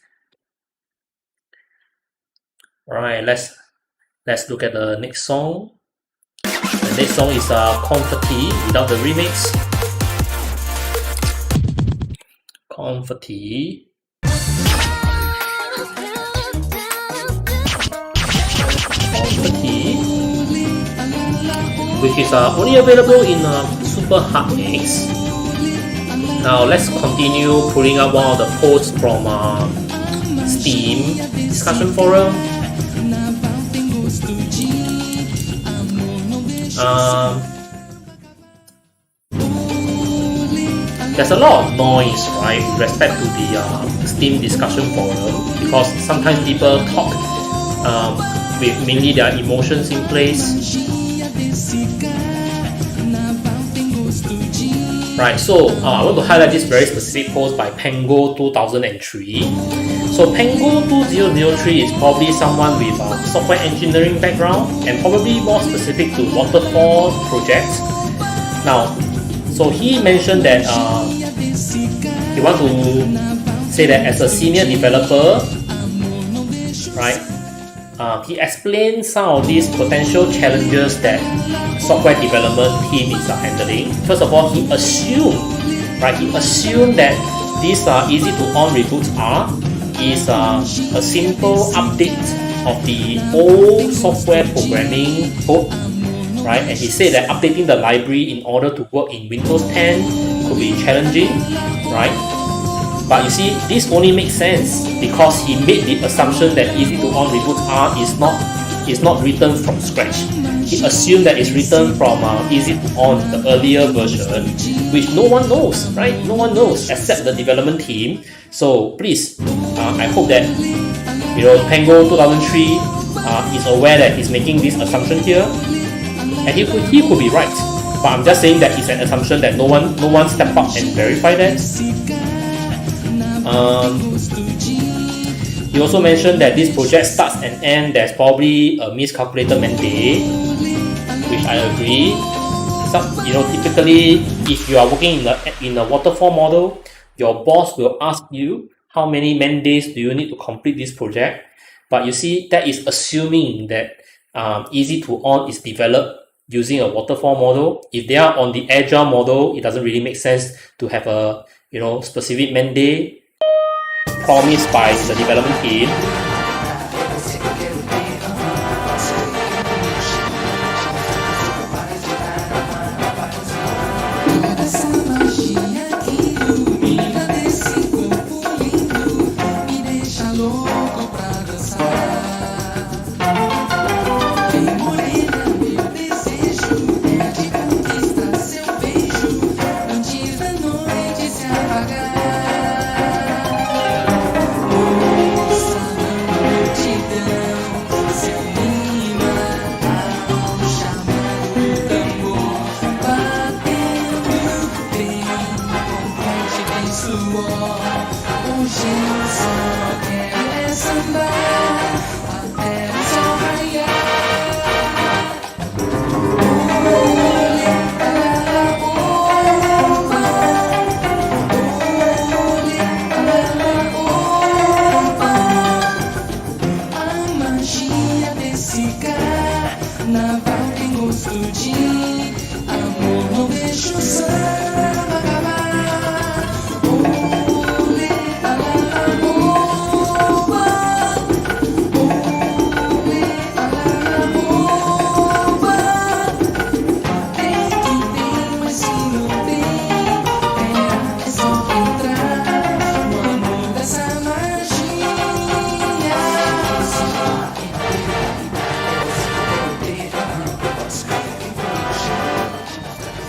Right, let's look at the next song. The next song is Comforty without the remix. Comforty. Comforty, which is only available in Super Hard Mix. Now let's continue pulling up one of the posts from Steam discussion forum. There's a lot of noise, right, with respect to the Steam discussion forum, because sometimes people talk with mainly their emotions in place. Right, so I want to highlight this very specific post by Pango 2003. So Pango 2003 is probably someone with a software engineering background and probably more specific to waterfall projects. Now, so he mentioned that he wants to say that as a senior developer, right, he explained some of these potential challenges that software development team is handling. First of all, he assumed that these EZ2ON reboots is a simple update of the old software programming code, right? And he said that updating the library in order to work in Windows 10 could be challenging, right? But you see, this only makes sense because he made the assumption that EZ2ON reboots is not written from scratch. He assumed that it's written from EZ2ON, the earlier version, which no one knows, right? No one knows except the development team. So please, I hope that Pango 2003 is aware that he's making this assumption here, and he could be right. But I'm just saying that it's an assumption that no one stepped up and verified that. He also mentioned that this project starts and ends, there's probably a miscalculated mandate, which I agree. Typically, if you are working in a waterfall model, your boss will ask you how many man days do you need to complete this project. But you see, that is assuming that EZ2ON is developed using a waterfall model. If they are on the agile model, it doesn't really make sense to have a specific man day promised by the development team.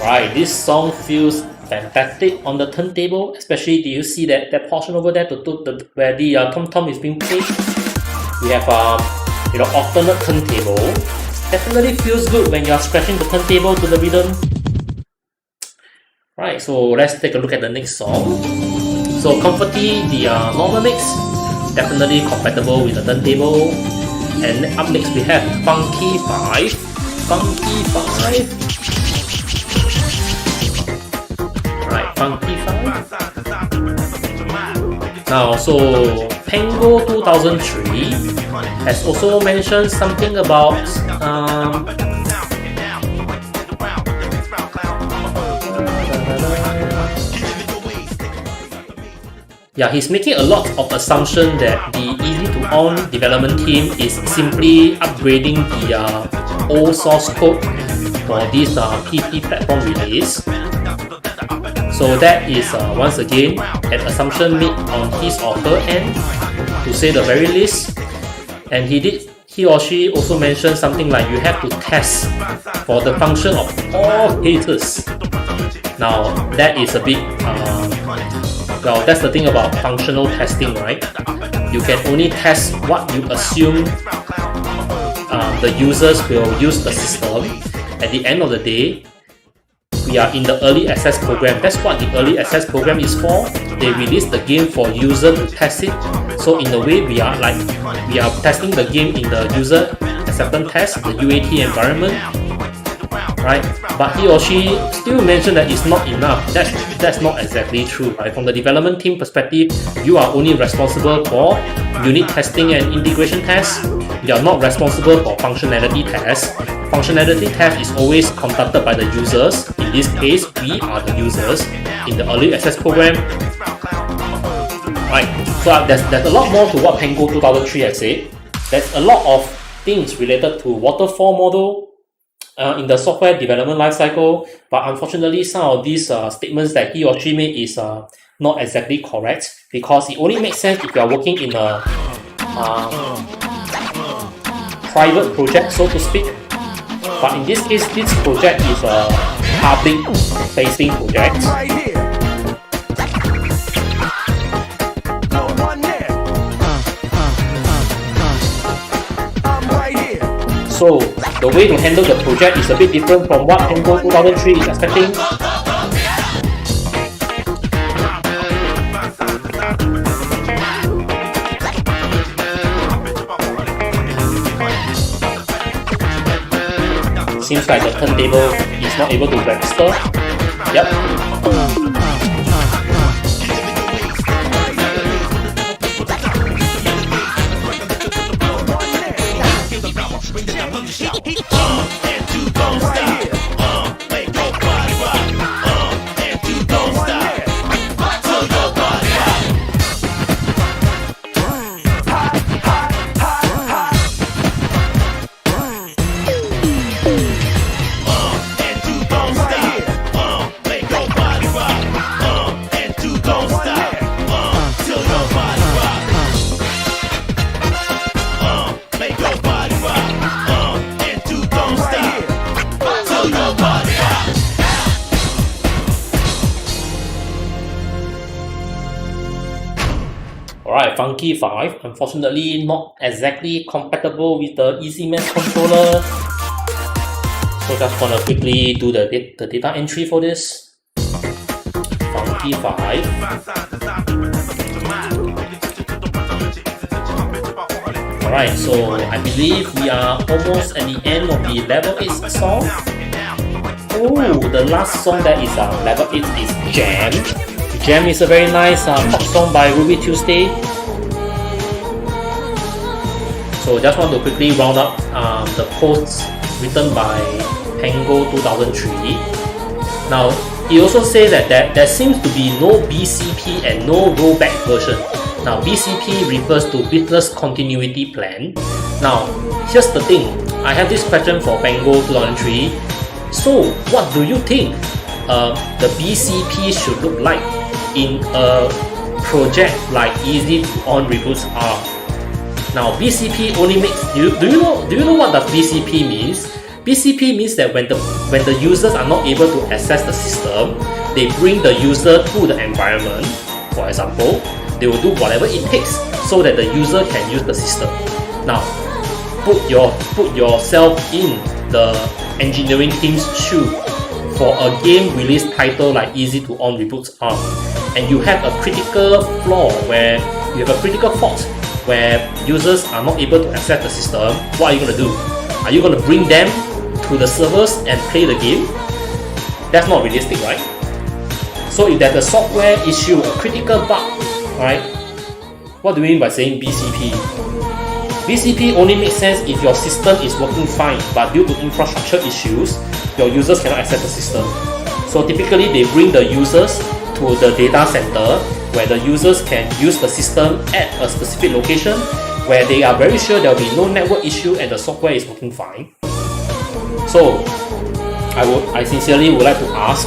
Right, this song feels fantastic on the turntable, especially do you see that portion over there where the tom-tom is being played? We have alternate turntable. Definitely feels good when you are scratching the turntable to the rhythm. Right, so let's take a look at the next song. So Comforty, the normal mix, definitely compatible with the turntable. And up next we have Funky 5. Funky 5. Right, Funky 5. Now, so Pango 2003 has also mentioned something about yeah, he's making a lot of assumption that the EZ2ON development team is simply upgrading the old source code for this PP platform release. So that is once again an assumption made on his or her end, to say the very least. And he or she also mentioned something like you have to test for the function of all cases. Now that is a bit well, that's the thing about functional testing, right? You can only test what you assume the users will use the system. At the end of the day, we are in the early access program. That's what the early access program is for. They release the game for user to test it. So in a way, we are testing the game in the user acceptance test, the UAT environment, right? But he or she still mentioned that it's not enough. That's not exactly true, right? From the development team perspective, you are only responsible for unit testing and integration tests. You are not responsible for functionality tests. Functionality test is always conducted by the users. In this case, we are the users in the early access program. Right. So there's a lot more to what Pango 2003 has said. There's a lot of things related to waterfall model in the software development lifecycle, but unfortunately some of these statements that he or she made is not exactly correct, because it only makes sense if you are working in a private project, so to speak. But in this case, this project is a public facing project. So the way to handle the project is a bit different from what Pango 2003 is expecting. Seems like the turntable is not able to register. Yep. Alright, Funky 5, unfortunately not exactly compatible with the EZMax controller. So just wanna quickly do the data entry for this. Funky 5. Alright, so I believe we are almost at the end of the level 8 song. Oh, the last song that is level 8 is Jam. Jam is a very nice pop song by Ruby Tuesday. So just want to quickly round up the posts written by Pango 2003. Now, he also says that there seems to be no BCP and no rollback version. Now, BCP refers to Business Continuity Plan. Now, here's the thing. I have this question for Pango 2003. So, what do you think the BCP should look like in a project like EZ2ON Reboots are? Now, BCP only makes do you know what the BCP means? BCP means that when the users are not able to access the system, they bring the user to the environment. For example, they will do whatever it takes so that the user can use the system. Now, put yourself in the engineering team's shoe for a game release title like EZ2ON Reboots are, and you have a critical flaw where you have a critical fault where users are not able to access the system. What are you going to do? Are you going to bring them to the servers and play the game? That's not realistic, right? So if there's a software issue, a critical bug, right? What do we mean by saying BCP? BCP only makes sense if your system is working fine, but due to infrastructure issues, your users cannot access the system. So typically they bring the users to the data center where the users can use the system at a specific location where they are very sure there will be no network issue and the software is working fine. So I sincerely would like to ask,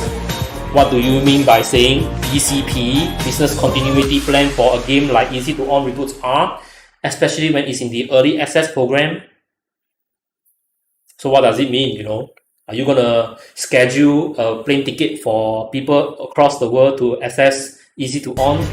what do you mean by saying BCP, Business Continuity Plan, for a game like EZ2ON Reboots R, especially when it's in the early access program? So what does it mean, you know? Are you gonna schedule a plane ticket for people across the world to access EZ2ON?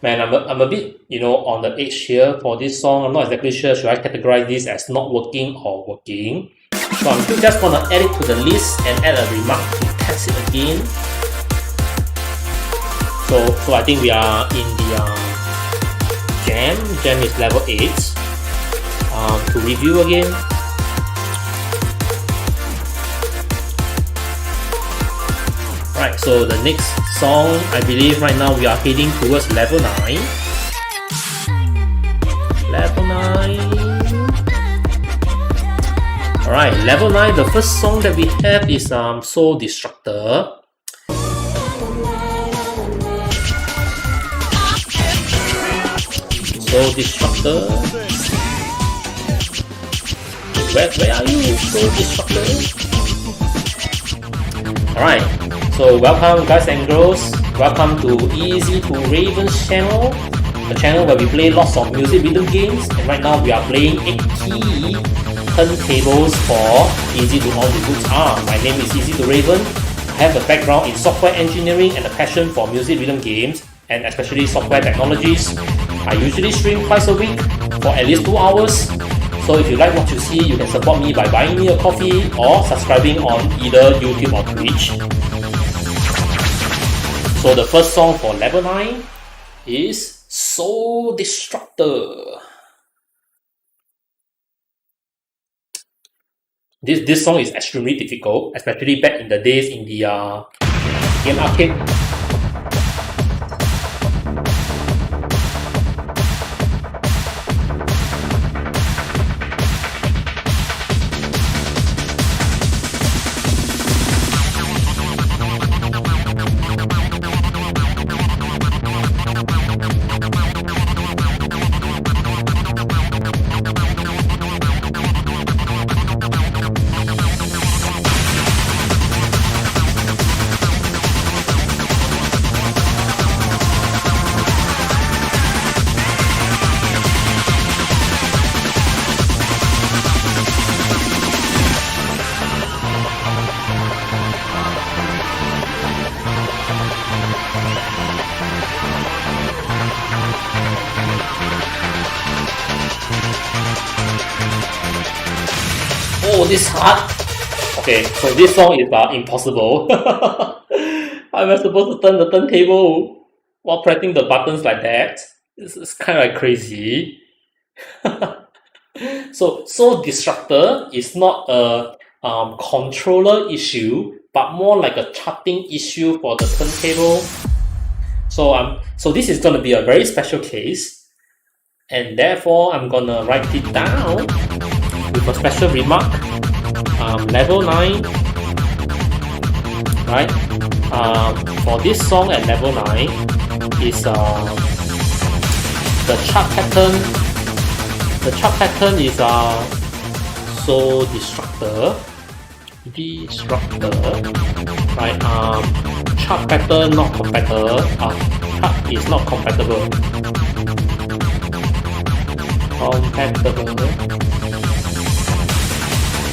Man, I'm a bit, you know, on the edge here for this song. I'm not exactly sure, should I categorize this as not working or working? So I'm just gonna add it to the list and add a remark to test it again. So I think we are in the jam. Jam is level 8. To review again. Right, so the next song, I believe right now we are heading towards level 9. Level 9. Alright, level 9, the first song that we have is Soul Destructor. Soul Destructor. Where are you, Soul Destructor? Alright. So welcome guys and girls, welcome to EZ2 Raven's channel, the channel where we play lots of music rhythm games, and right now we are playing 8 key turntables for EZ2ON Reboots R. My name is EZ2 Raven. I have a background in software engineering and a passion for music rhythm games, and especially software technologies. I usually stream twice a week for at least 2 hours. So if you like what you see, you can support me by buying me a coffee or subscribing on either YouTube or Twitch. So the first song for level 9 is Soul Destructor. This song is extremely difficult, especially back in the days in the game arcade. Oh, this hard. Okay, so this song is impossible. How am I supposed to turn the turntable while pressing the buttons like that? This is kind of like crazy. So Disruptor is not a controller issue, but more like a charting issue for the turntable. So this is gonna be a very special case, and therefore I'm gonna write it down with a special remark. Level 9, right? For this song at level 9 is the chart pattern. The chart pattern is so Disruptor, right? Chart pattern not compatible. Chart is not compatible.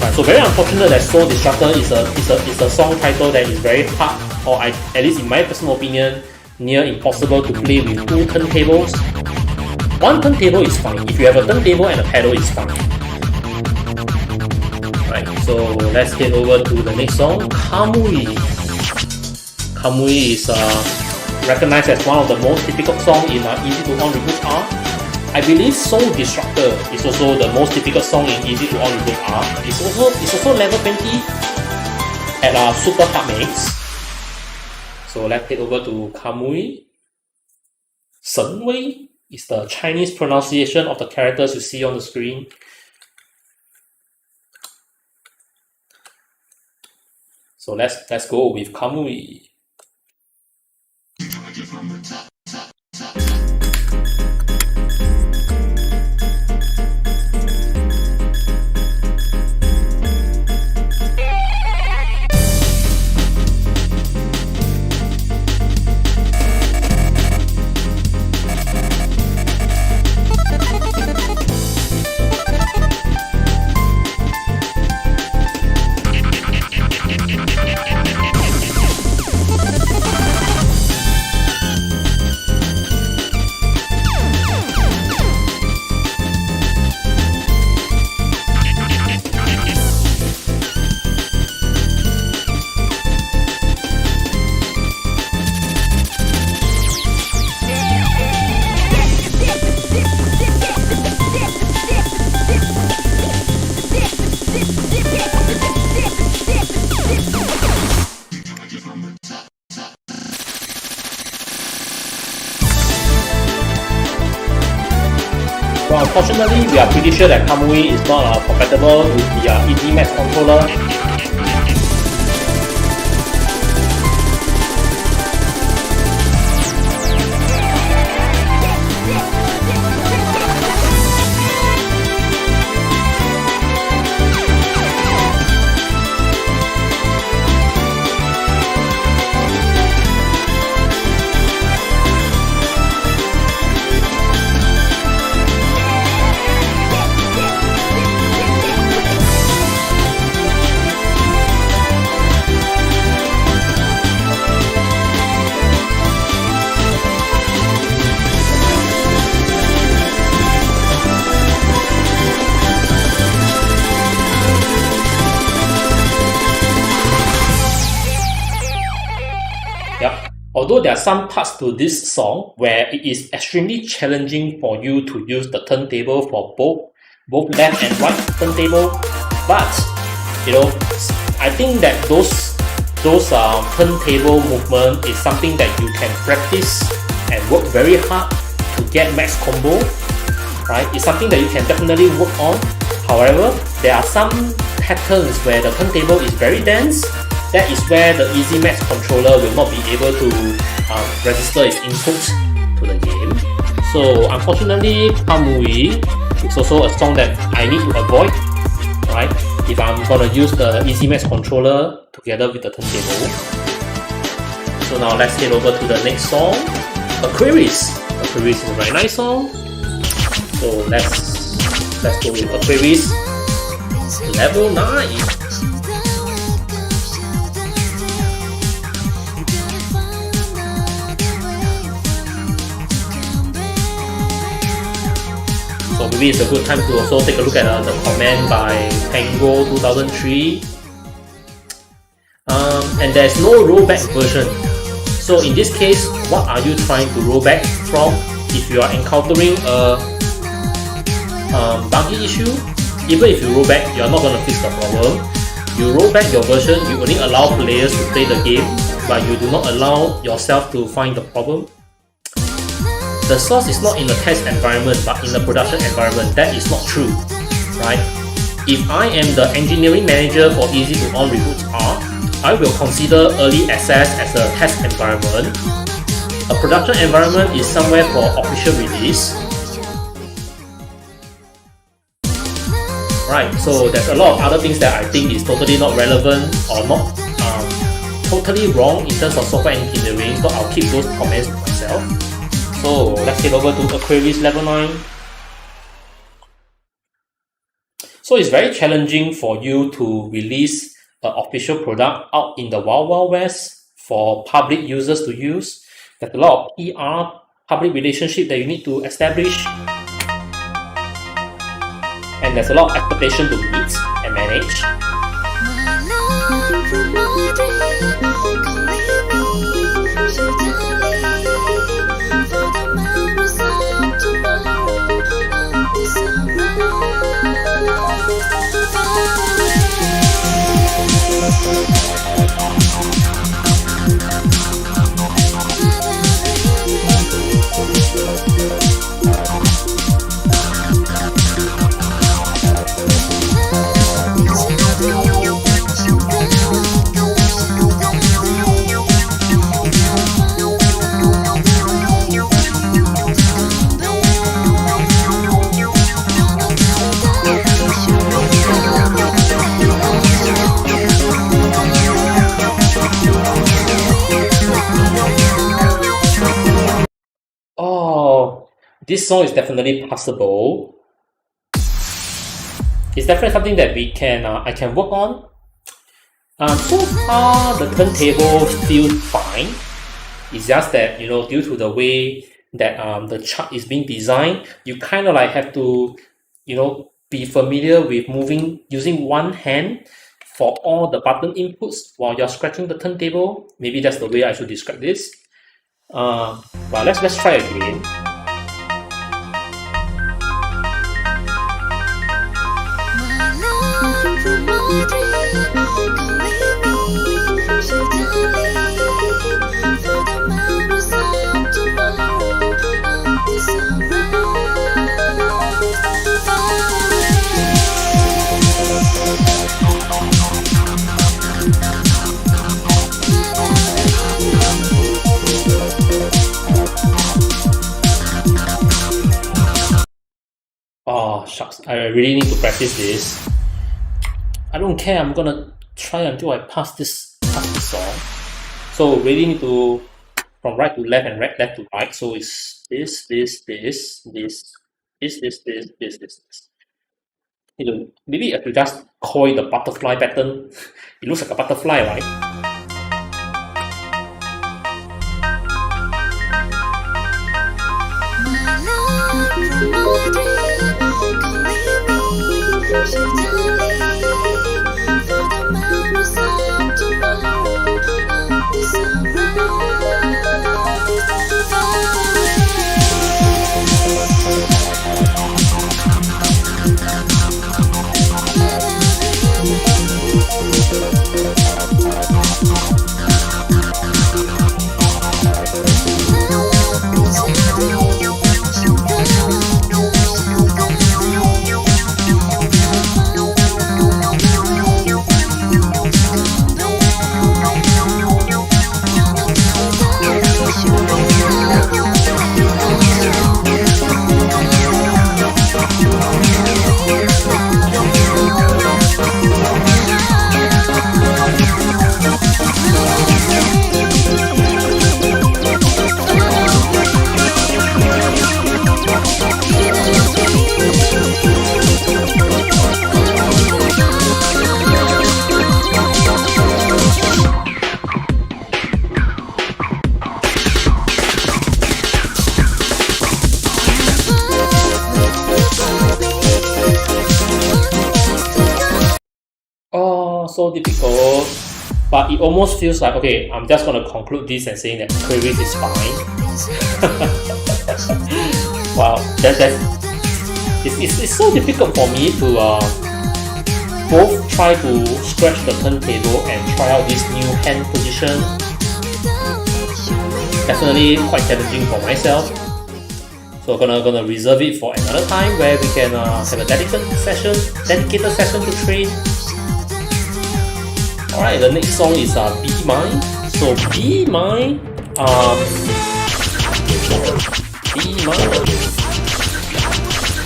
Right, so very unfortunate that Soul Disruptor is a song title that is very hard, or at least in my personal opinion, near impossible to play with two turntables. One turntable is fine. If you have a turntable and a pedal, it's fine. Right, so let's head over to the next song, Kamui. Kamui is recognized as one of the most difficult songs in EZ2ON Reboot R. I believe Soul Disruptor is also the most difficult song in EZ2ON Reboot R. It's also level 20 at Super Hard Mix. So let's head over to Kamui. Shenwei is the Chinese pronunciation of the characters you see on the screen. So let's go with Kamui. Well, unfortunately, we are pretty sure that Kamui is not compatible with the EZMax controller. Although there are some parts to this song where it is extremely challenging for you to use the turntable for both left and right turntable, but I think that those turntable movement is something that you can practice and work very hard to get max combo. Right, it's something that you can definitely work on. However, there are some patterns where the turntable is very dense. That is where the EZMax controller will not be able to register its input to the game. So unfortunately, Kamui is also a song that I need to avoid, right? If I'm gonna use the EZMax controller together with the turntable. So now let's head over to the next song, Aquarius. Aquarius is a very nice song. So let's go with Aquarius, level 9. So maybe it's a good time to also take a look at the comment by Tango 2003. and there's no rollback version. So in this case, what are you trying to roll back from? If you are encountering a buggy issue, even if you roll back, you are not going to fix the problem. You roll back your version, you only allow players to play the game, but you do not allow yourself to find the problem. The source is not in the test environment, but in the production environment. That is not true, right? If I am the engineering manager for EZ2ON Reboots R, I will consider early access as a test environment. A production environment is somewhere for official release. Right, so there's a lot of other things that I think is totally not relevant or not totally wrong in terms of software engineering, so I'll keep those comments to myself. So let's get over to Aquarius level 9. So it's very challenging for you to release an official product out in the Wild West for public users to use. There's a lot of PR, public relationship that you need to establish. And there's a lot of expectation to meet and manage. This song is definitely passable. It's definitely something that we can I can work on. So far the turntable feels fine. It's just that, you know, due to the way that the chart is being designed, you kind of like have to, you know, be familiar with using one hand for all the button inputs while you're scratching the turntable. Maybe that's the way I should describe this. But let's try again. Oh shucks, I really need to practice this. I don't care, I'm gonna try until I pass this song. So really need to from right to left and left to right. So it's this. You know, maybe I could just coil the butterfly pattern. It looks like a butterfly, right? So difficult. but it almost feels like, okay, I'm just gonna conclude this and saying that queries is fine. Wow, it's so difficult for me to both try to scratch the turntable and try out this new hand position. Definitely quite challenging for myself. So gonna reserve it for another time where we can have a dedicated session to train. Alright, the next song is Be Mine. So Be Mine, Be Mine.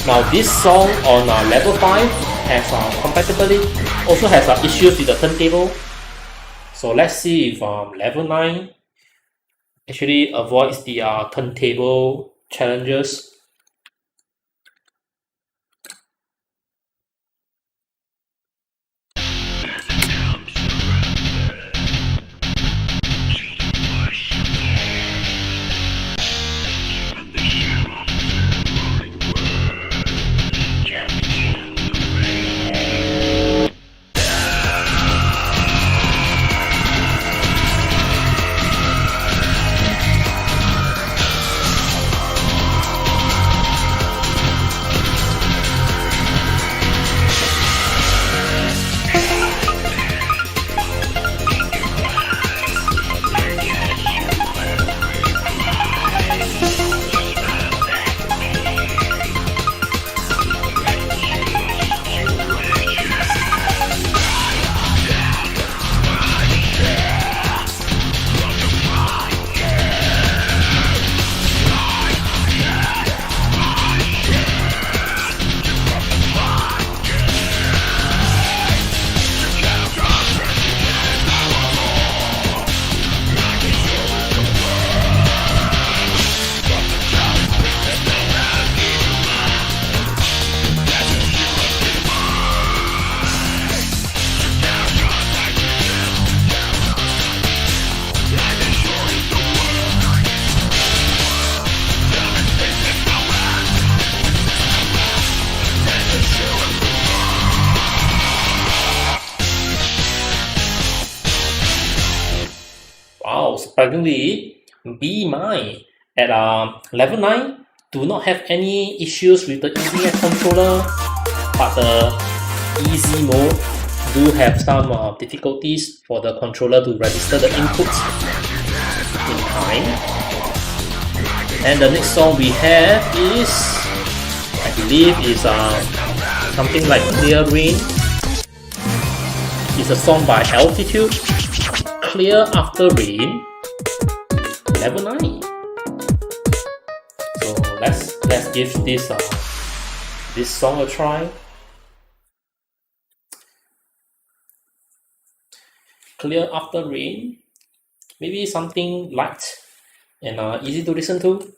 Now this song on level 5 has compatibility, also has issues with the turntable. So let's see if level 9 actually avoids the turntable challenges. Wow, surprisingly, Be Mine at level 9 do not have any issues with the EZMax controller, but the easy mode do have some difficulties for the controller to register the inputs in time. And the next song we have is, I believe, is something like Clear Rain. It's a song by Altitude. Clear After Rain, level 9. So let's give this this song a try. Clear After Rain, maybe something light and easy to listen to.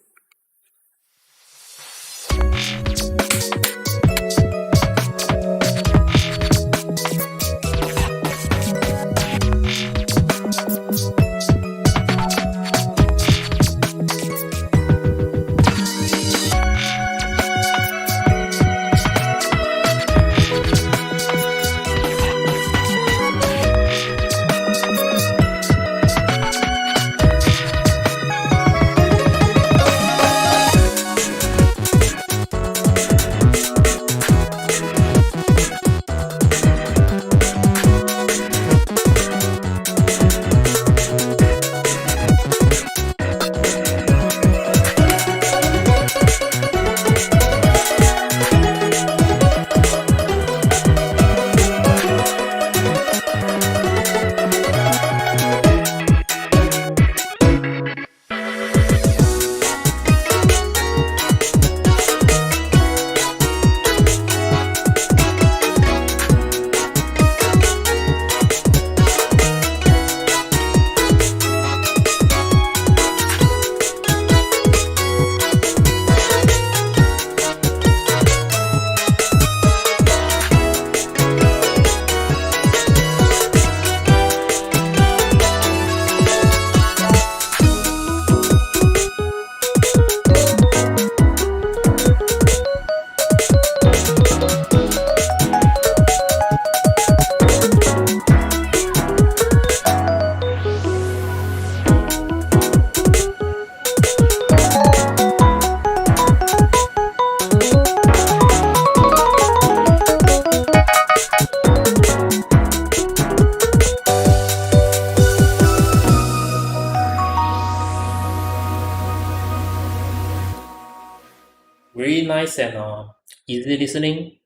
nice and easy listening.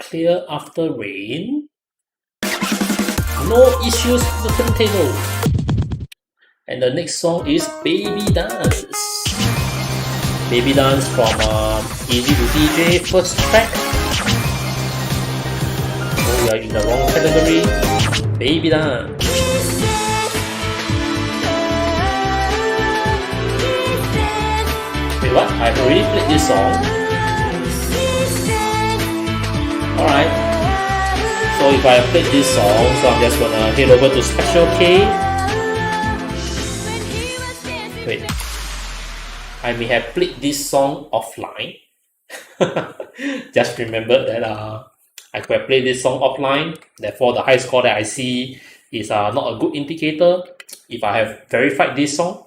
Clear after rain. No issues with the turntable. And the next song is Baby Dance. Baby Dance from EZ2DJ first track. Oh, we are in the wrong category. Baby Dance. Wait, what? I've already played this song. Alright. So if I played this song, so I'm just gonna head over to Special K. Wait. I may have played this song offline. Just remember that I could have played this song offline. Therefore, the high score that I see is not a good indicator if I have verified this song.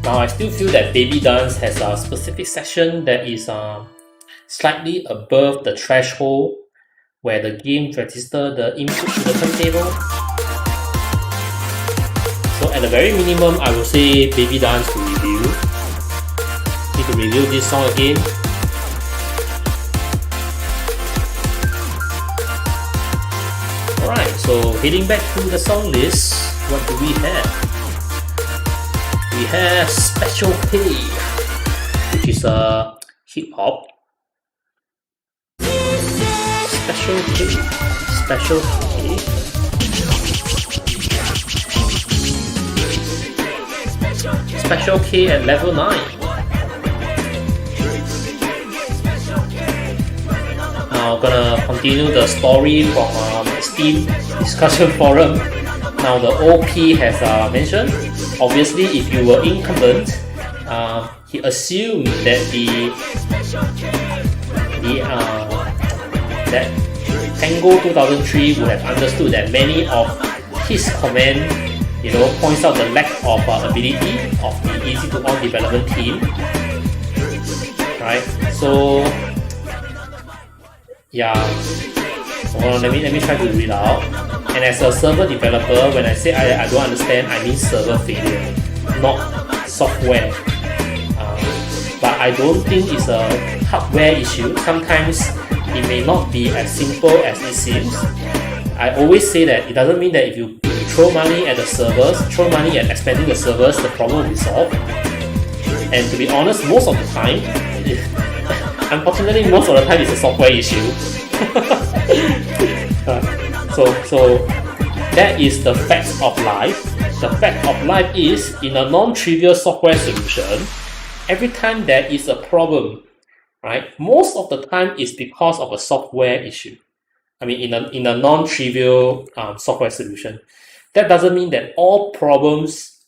Now I still feel that Baby Dance has a specific section that is slightly above the threshold where the game registers the input to the turntable. So at the very minimum, I will say Baby Dance to review. Need to review this song again. Alright, so heading back to the song list, what do we have? We have Special K, which is a hip hop. Special K, Special K. Special K at level 9. Now gonna continue the story from Steam discussion forum. Now the OP has mentioned, obviously if you were incumbent, he assumed that that Tango 2003 would have understood that many of his comment, points out the lack of ability of the EZ2ON development team. Right? So yeah. Let me try to read out. And as a server developer, when I say I don't understand, I mean server failure, not software. But I don't think it's a hardware issue. Sometimes it may not be as simple as it seems. I always say that it doesn't mean that if you throw money at the servers, throw money at expanding the servers, the problem will be solved. And to be honest, most of the time, unfortunately, most of the time it's a software issue. So that is the facts of life. The fact of life is, in a non-trivial software solution, every time there is a problem, right, most of the time it's because of a software issue. I mean, in a non-trivial software solution. That doesn't mean that all problems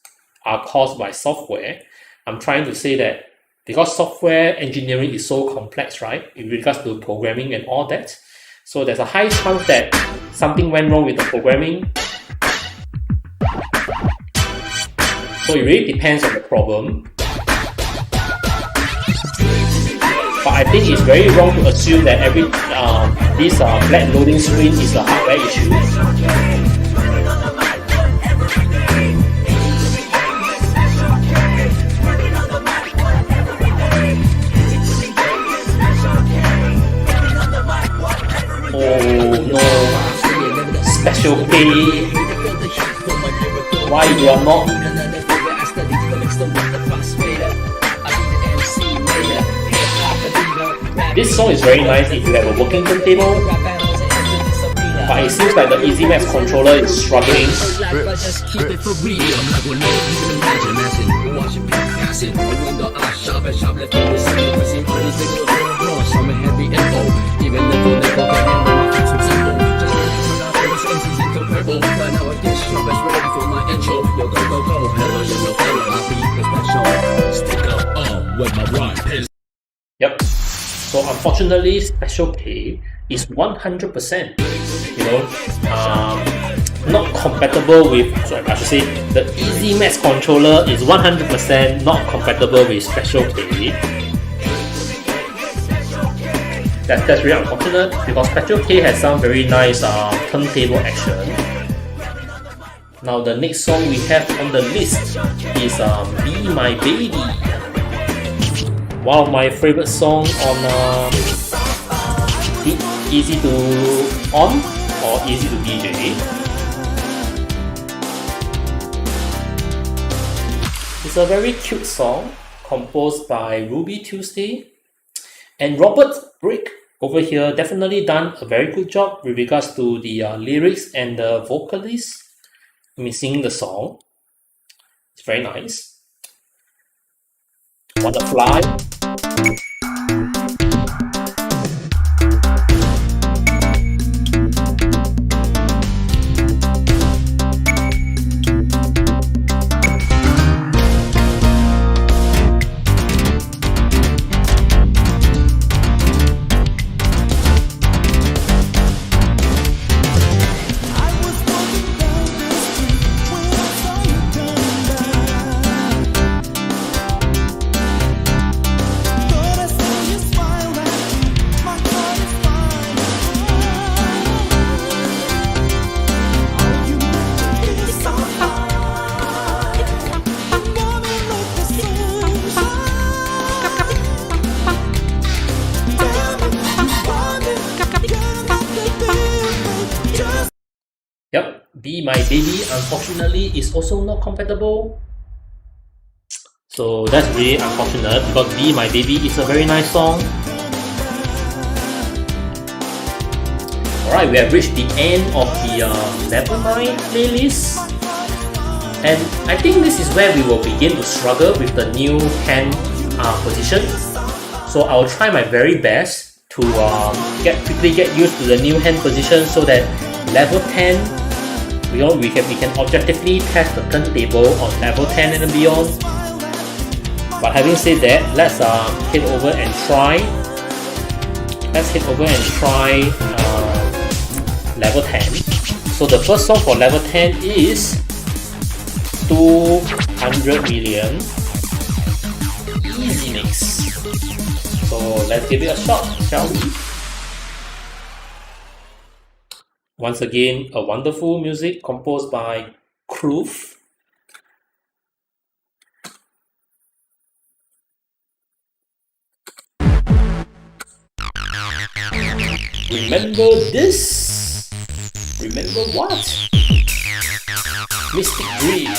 are caused by software. I'm trying to say that because software engineering is so complex, right? In regards to programming and all that. So there's a high chance that something went wrong with the programming. So it really depends on the problem. But I think it's very wrong to assume that this black loading screen is a hardware issue. Oh no, special pay. Why you are not? This song is very nice if you have a working turntable, but it seems like the EZMax controller is struggling. Yep. So unfortunately, special pay is 100%, not compatible with, I should say, the EZMax controller is 100% not compatible with special pay. That's really unfortunate because special pay has some very nice turntable action. Now the next song we have on the list is Be My Baby. One of my favorite songs on EZ2ON or EZ2 DJ. It's a very cute song composed by Ruby Tuesday, and Robert Brick over here definitely done a very good job with regards to the lyrics and the vocalist. Singing the song. It's very nice. Wanna Fly. Yep, Be My Baby unfortunately is also not compatible. So that's really unfortunate because Be My Baby is a very nice song. Alright, we have reached the end of the level 9 playlist. And I think this is where we will begin to struggle with the new hand position. So I will try my very best to quickly get used to the new hand position so that level 10 we can objectively test the turntable on level 10 and beyond. But having said that, let's head over and try. Let's head over and try level 10. So the first song for level 10 is 200 million EZMax. So let's give it a shot, shall we? Once again, a wonderful music composed by Kloof. Remember this? Remember what? Mystic Dream.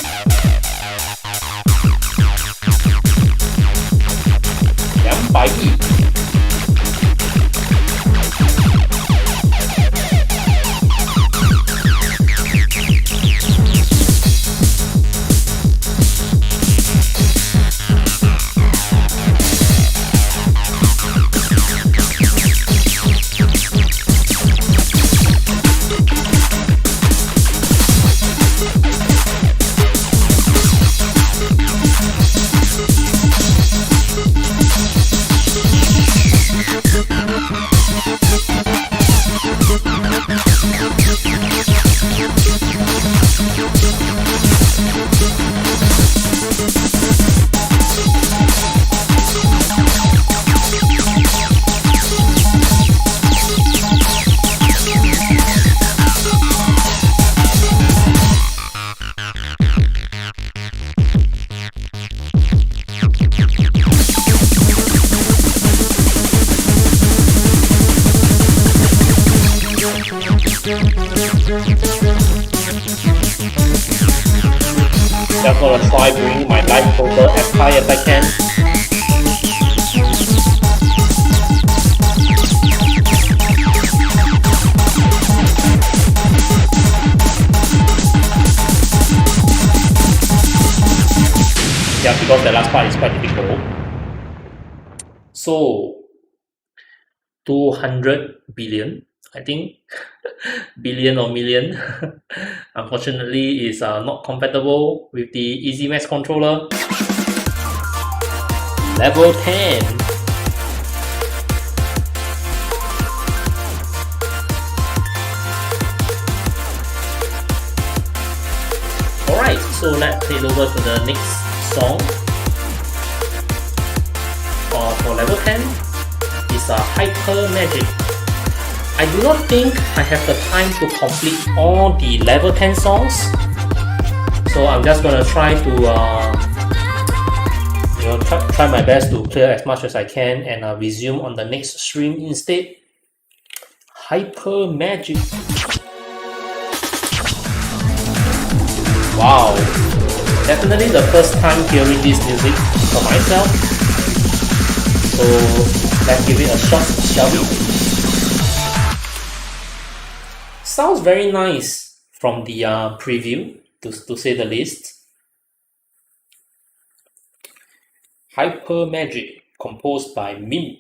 Just gonna try bringing my life total as high as I can. Yeah, because the last part is quite difficult. So 200 billion, I think. Billion or million. Unfortunately, is not compatible with the EZMax controller. Level 10. Alright, so let's head over to the next song. For level 10 is Hyper Magic. I do not think I have the time to complete all the level 10 songs, so I'm just gonna try to try my best to clear as much as I can and resume on the next stream instead. Hyper Magic. Wow, definitely the first time hearing this music for myself. So let's give it a shot, shall we? Sounds very nice from the preview, to say the least. Hyper Magic, composed by Mim.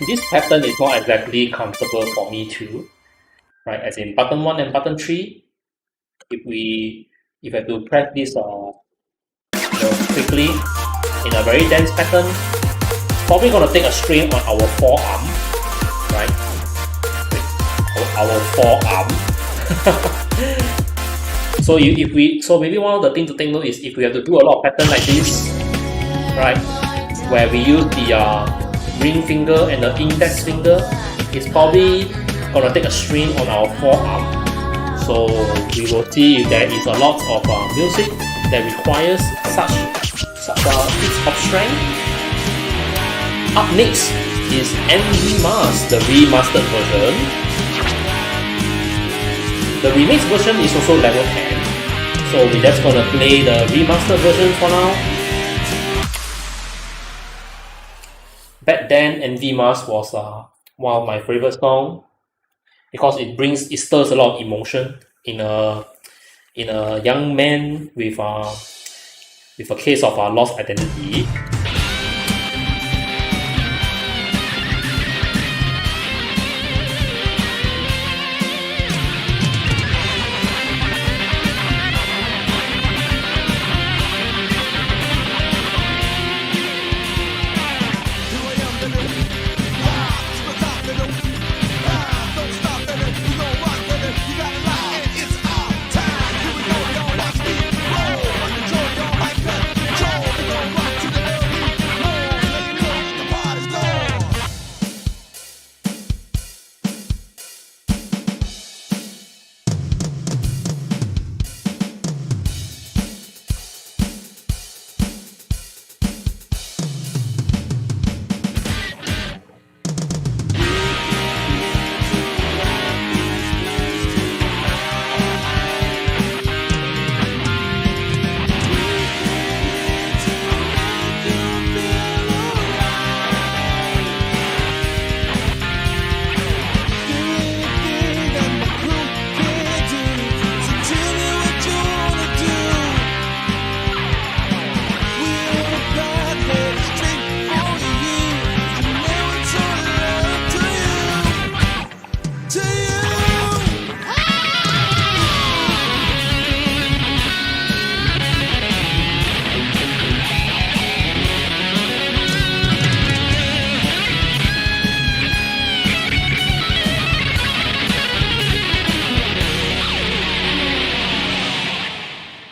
This pattern is not exactly comfortable for me too, right? As in button 1 and button 3, if I have to press this quickly in a very dense pattern, it's probably gonna take a strain on our forearm, right? Our forearm. So maybe one of the things to take note is if we have to do a lot of pattern like this, right, where we use the ring finger and the index finger, it's probably gonna take a strain on our forearm. So we will see if there is a lot of music that requires such feats of strength. Up next is EZMax, the remastered version. The remix version is also level 10, so we're just gonna play the remastered version for now. Back then, EZMax was one of my favorite songs because it stirs a lot of emotion in a young man with with a case of lost identity.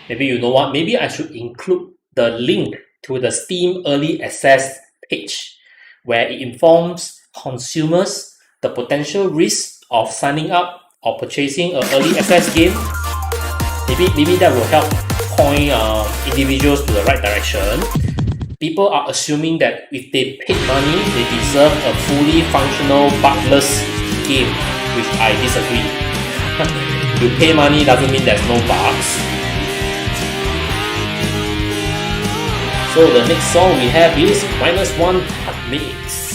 Maybe you know what, maybe I should include the link to the Steam Early Access page where it informs consumers the potential risk of signing up or purchasing an early access game. Maybe that will help point individuals to the right direction. People are assuming that if they paid money, they deserve a fully functional, bugless game, which I disagree. You pay money doesn't mean there's no bugs. So the next song we have is -1 Hot Mix.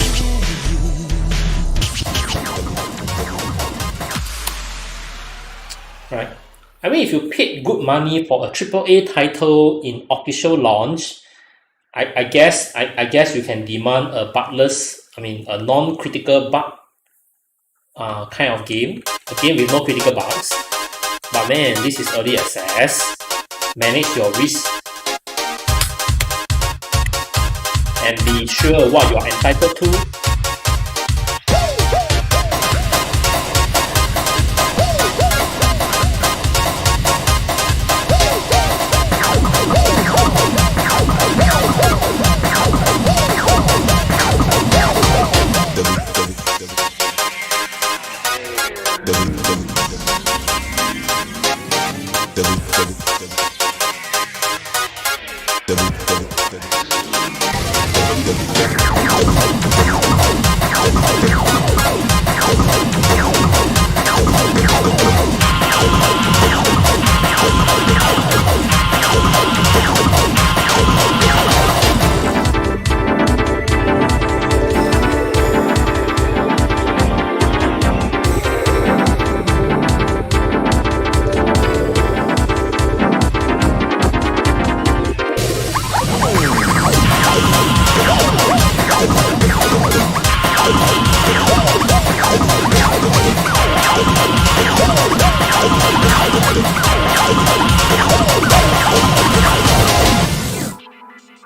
Right. I mean, if you paid good money for a AAA title in official launch, I guess you can demand a bugless, a non-critical bug kind of game, a game with no critical bugs. But man, this is early access. Manage your risk and be sure what you are entitled to.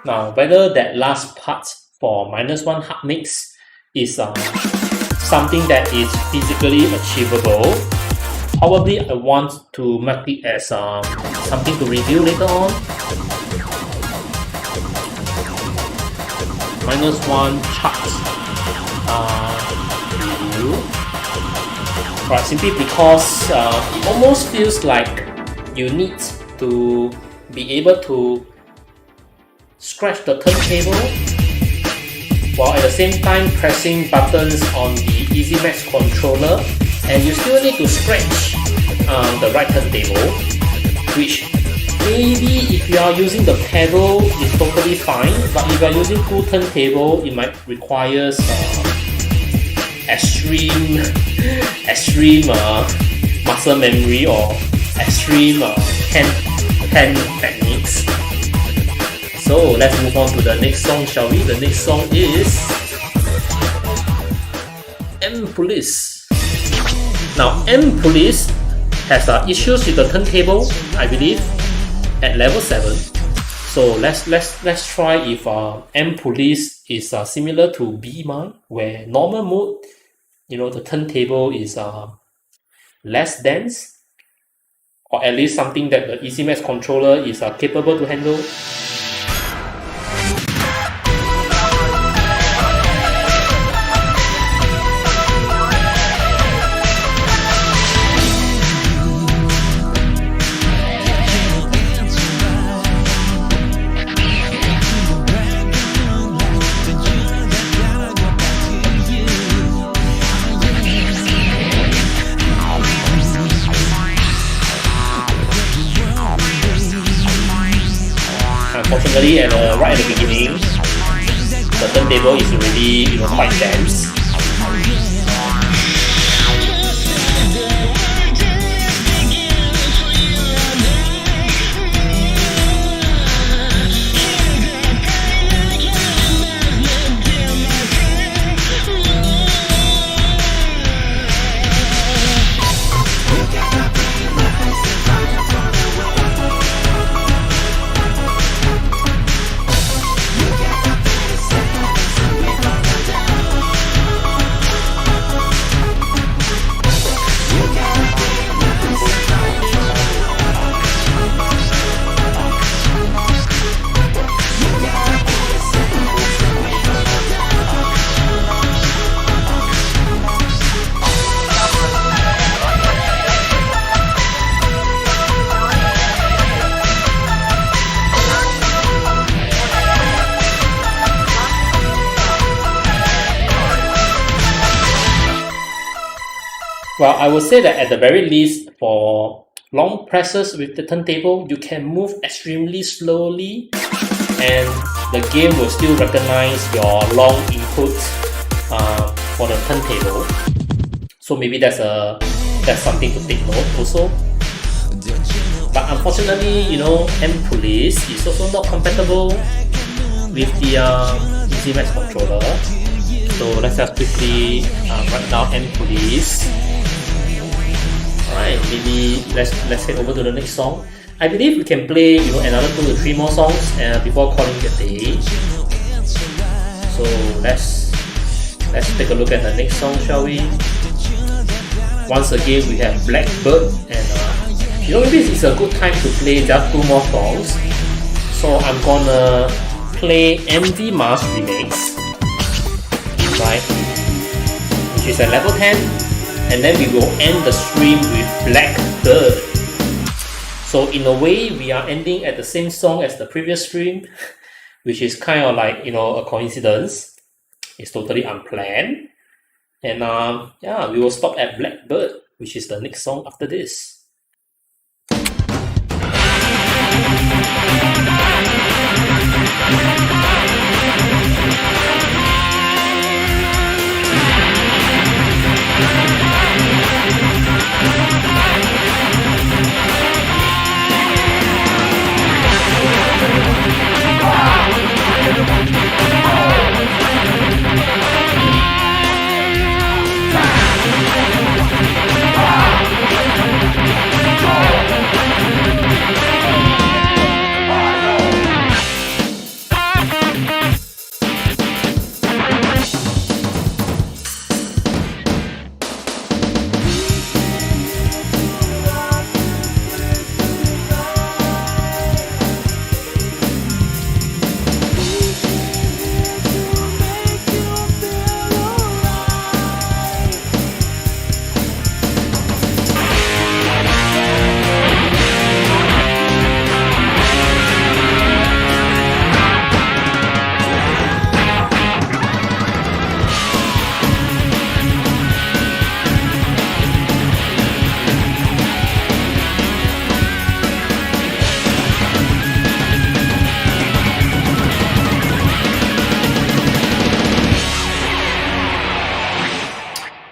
Now, whether that last part for -1 Hot Mix is something that is physically achievable, probably I want to mark it as something to review later on. -1 chart review. Right, simply because it almost feels like you need to be able to scratch the turntable while at the same time pressing buttons on the EZMax controller, and you still need to scratch the right turntable, which maybe if you are using the pedal is totally fine, but if you are using full turntable, it might require extreme muscle memory or extreme hand techniques. So let's move on to the next song, shall we? The next song is M Police. Now M Police has issues with the turntable, I believe, at level 7. So let's try if M Police is similar to B Mine, where normal mode, you know, the turntable is less dense, or at least something that the EZMax controller is capable to handle. Unfortunately, right at the beginning, the turntable is already, you know, quite dense. Well, I would say that at the very least, for long presses with the turntable, you can move extremely slowly and the game will still recognize your long input for the turntable. So maybe that's something to take note also. But unfortunately, you know, M Police is also not compatible with the EZMax controller. So let's just quickly write down M Police. Alright, maybe let's head over to the next song. I believe we can play, you know, another 2 to 3 more songs before calling it a day. So let's take a look at the next song, shall we? Once again, we have Blackbird, and you know, maybe it's a good time to play just 2 more songs. So I'm gonna play EZMax Remix, right? Which is at level 10. And then we will end the stream with Blackbird. So in a way, we are ending at the same song as the previous stream, which is kind of like, you know, a coincidence. It's totally unplanned. And yeah, we will stop at Blackbird, which is the next song after this.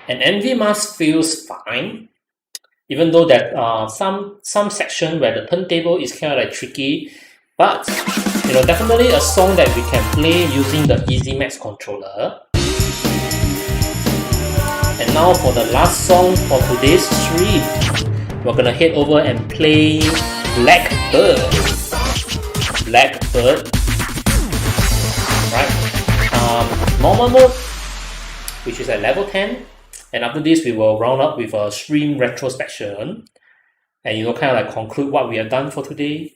And EZMax feels fine, even though that some section where the turntable is kind of like tricky, but definitely a song that we can play using the EZMax controller. And now for the last song for today's stream, we're gonna head over and play Blackbird. Blackbird. Right. Normal mode, which is at level 10. And after this, we will round up with a stream retrospection. And kind of like conclude what we have done for today.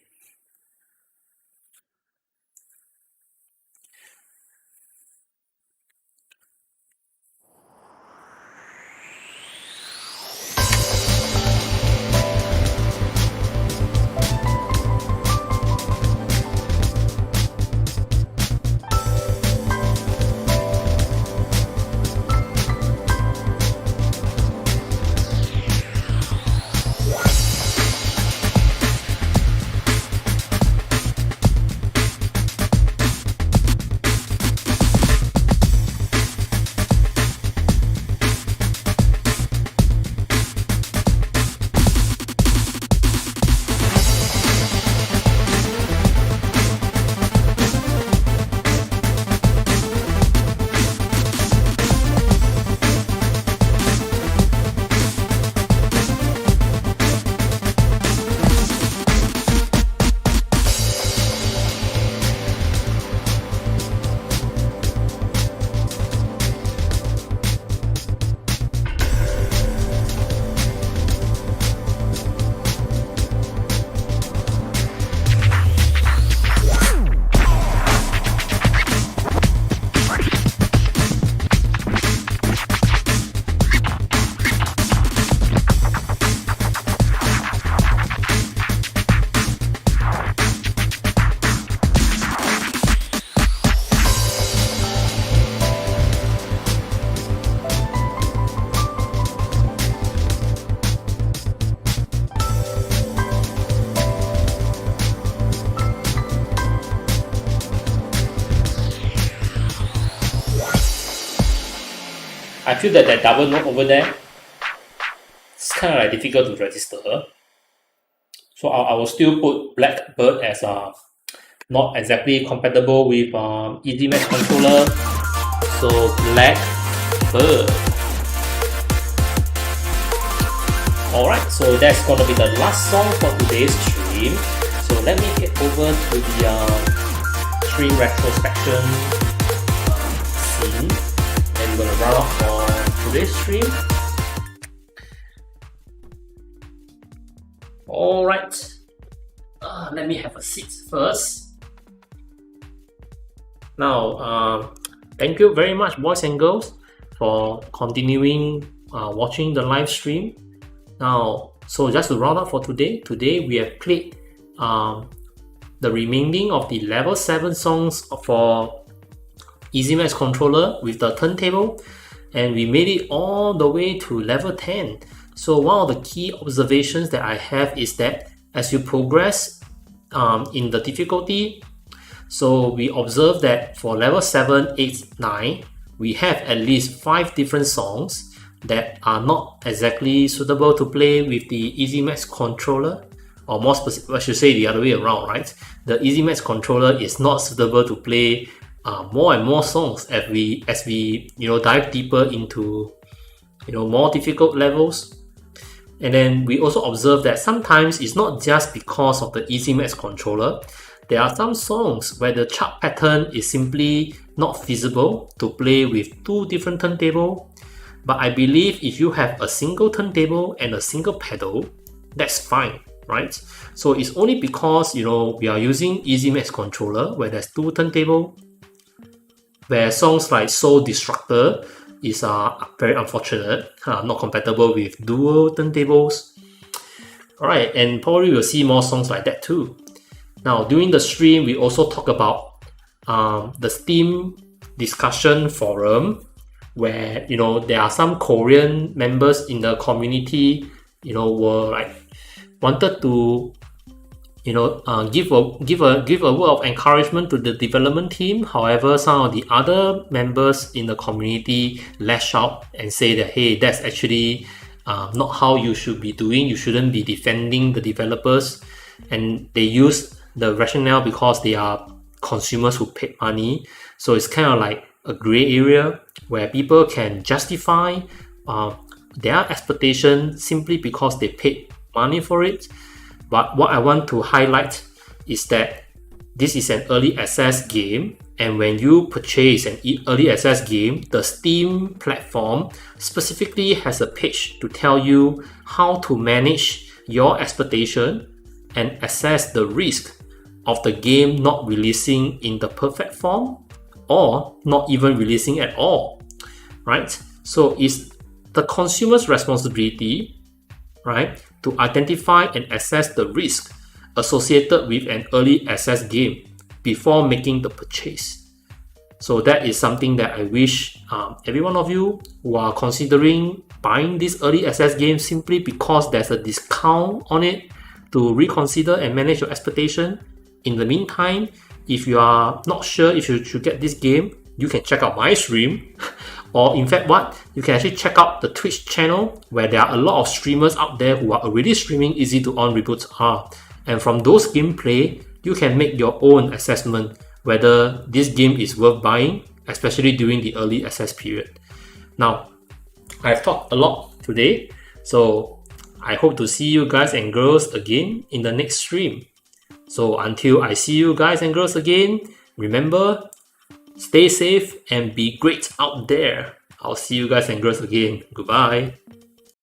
I feel that double note over there, it's kind of like difficult to register. So I will still put Blackbird as not exactly compatible with EZMax controller. So Blackbird. Alright, so that's gonna be the last song for today's stream. So let me head over to the stream retrospection scene. And we're gonna run off for today's stream. Alright, let me have a seat first. Now, thank you very much, boys and girls, for continuing watching the live stream. Now, so just to round up for today, we have played the remaining of the level 7 songs for EZMax controller with the turntable, and we made it all the way to level 10. So one of the key observations that I have is that as you progress in the difficulty, so we observe that for level 7, 8, 9, we have at least 5 different songs that are not exactly suitable to play with the EZMax controller, or more specific, I should say the other way around, right? The EZMax controller is not suitable to play more and more songs as we dive deeper into more difficult levels. And then we also observe that sometimes it's not just because of the EZMax controller. There are some songs where the chart pattern is simply not feasible to play with 2 different turntables. But I believe if you have a single turntable and a single pedal, that's fine, right? So it's only because we are using EZMax controller where there's 2 turntables, where songs like Soul Destructor is very unfortunate, not compatible with dual turntables. Alright, and probably we'll see more songs like that too. Now, during the stream, we also talk about the Steam discussion forum, where there are some Korean members in the community, were like wanted to give a word of encouragement to the development team. However, some of the other members in the community lash out and say that, hey, that's actually not how you should be doing. You shouldn't be defending the developers. And they use the rationale because they are consumers who paid money. So it's kind of like a gray area where people can justify their expectation simply because they paid money for it. But what I want to highlight is that this is an early access game, and when you purchase an early access game, the Steam platform specifically has a page to tell you how to manage your expectation and assess the risk of the game not releasing in the perfect form or not even releasing at all, right? So it's the consumer's responsibility, right, to identify and assess the risk associated with an early access game before making the purchase. So that is something that I wish every one of you who are considering buying this early access game simply because there's a discount on it to reconsider and manage your expectation. In the meantime, if you are not sure if you should get this game, you can check out my stream. Or in fact, you can actually check out the Twitch channel where there are a lot of streamers out there who are already streaming EZ2ON Reboots R. And from those gameplay, you can make your own assessment whether this game is worth buying, especially during the early access period. Now, I've talked a lot today, so I hope to see you guys and girls again in the next stream. So until I see you guys and girls again, remember, stay safe and be great out there. I'll see you guys and girls again. Goodbye.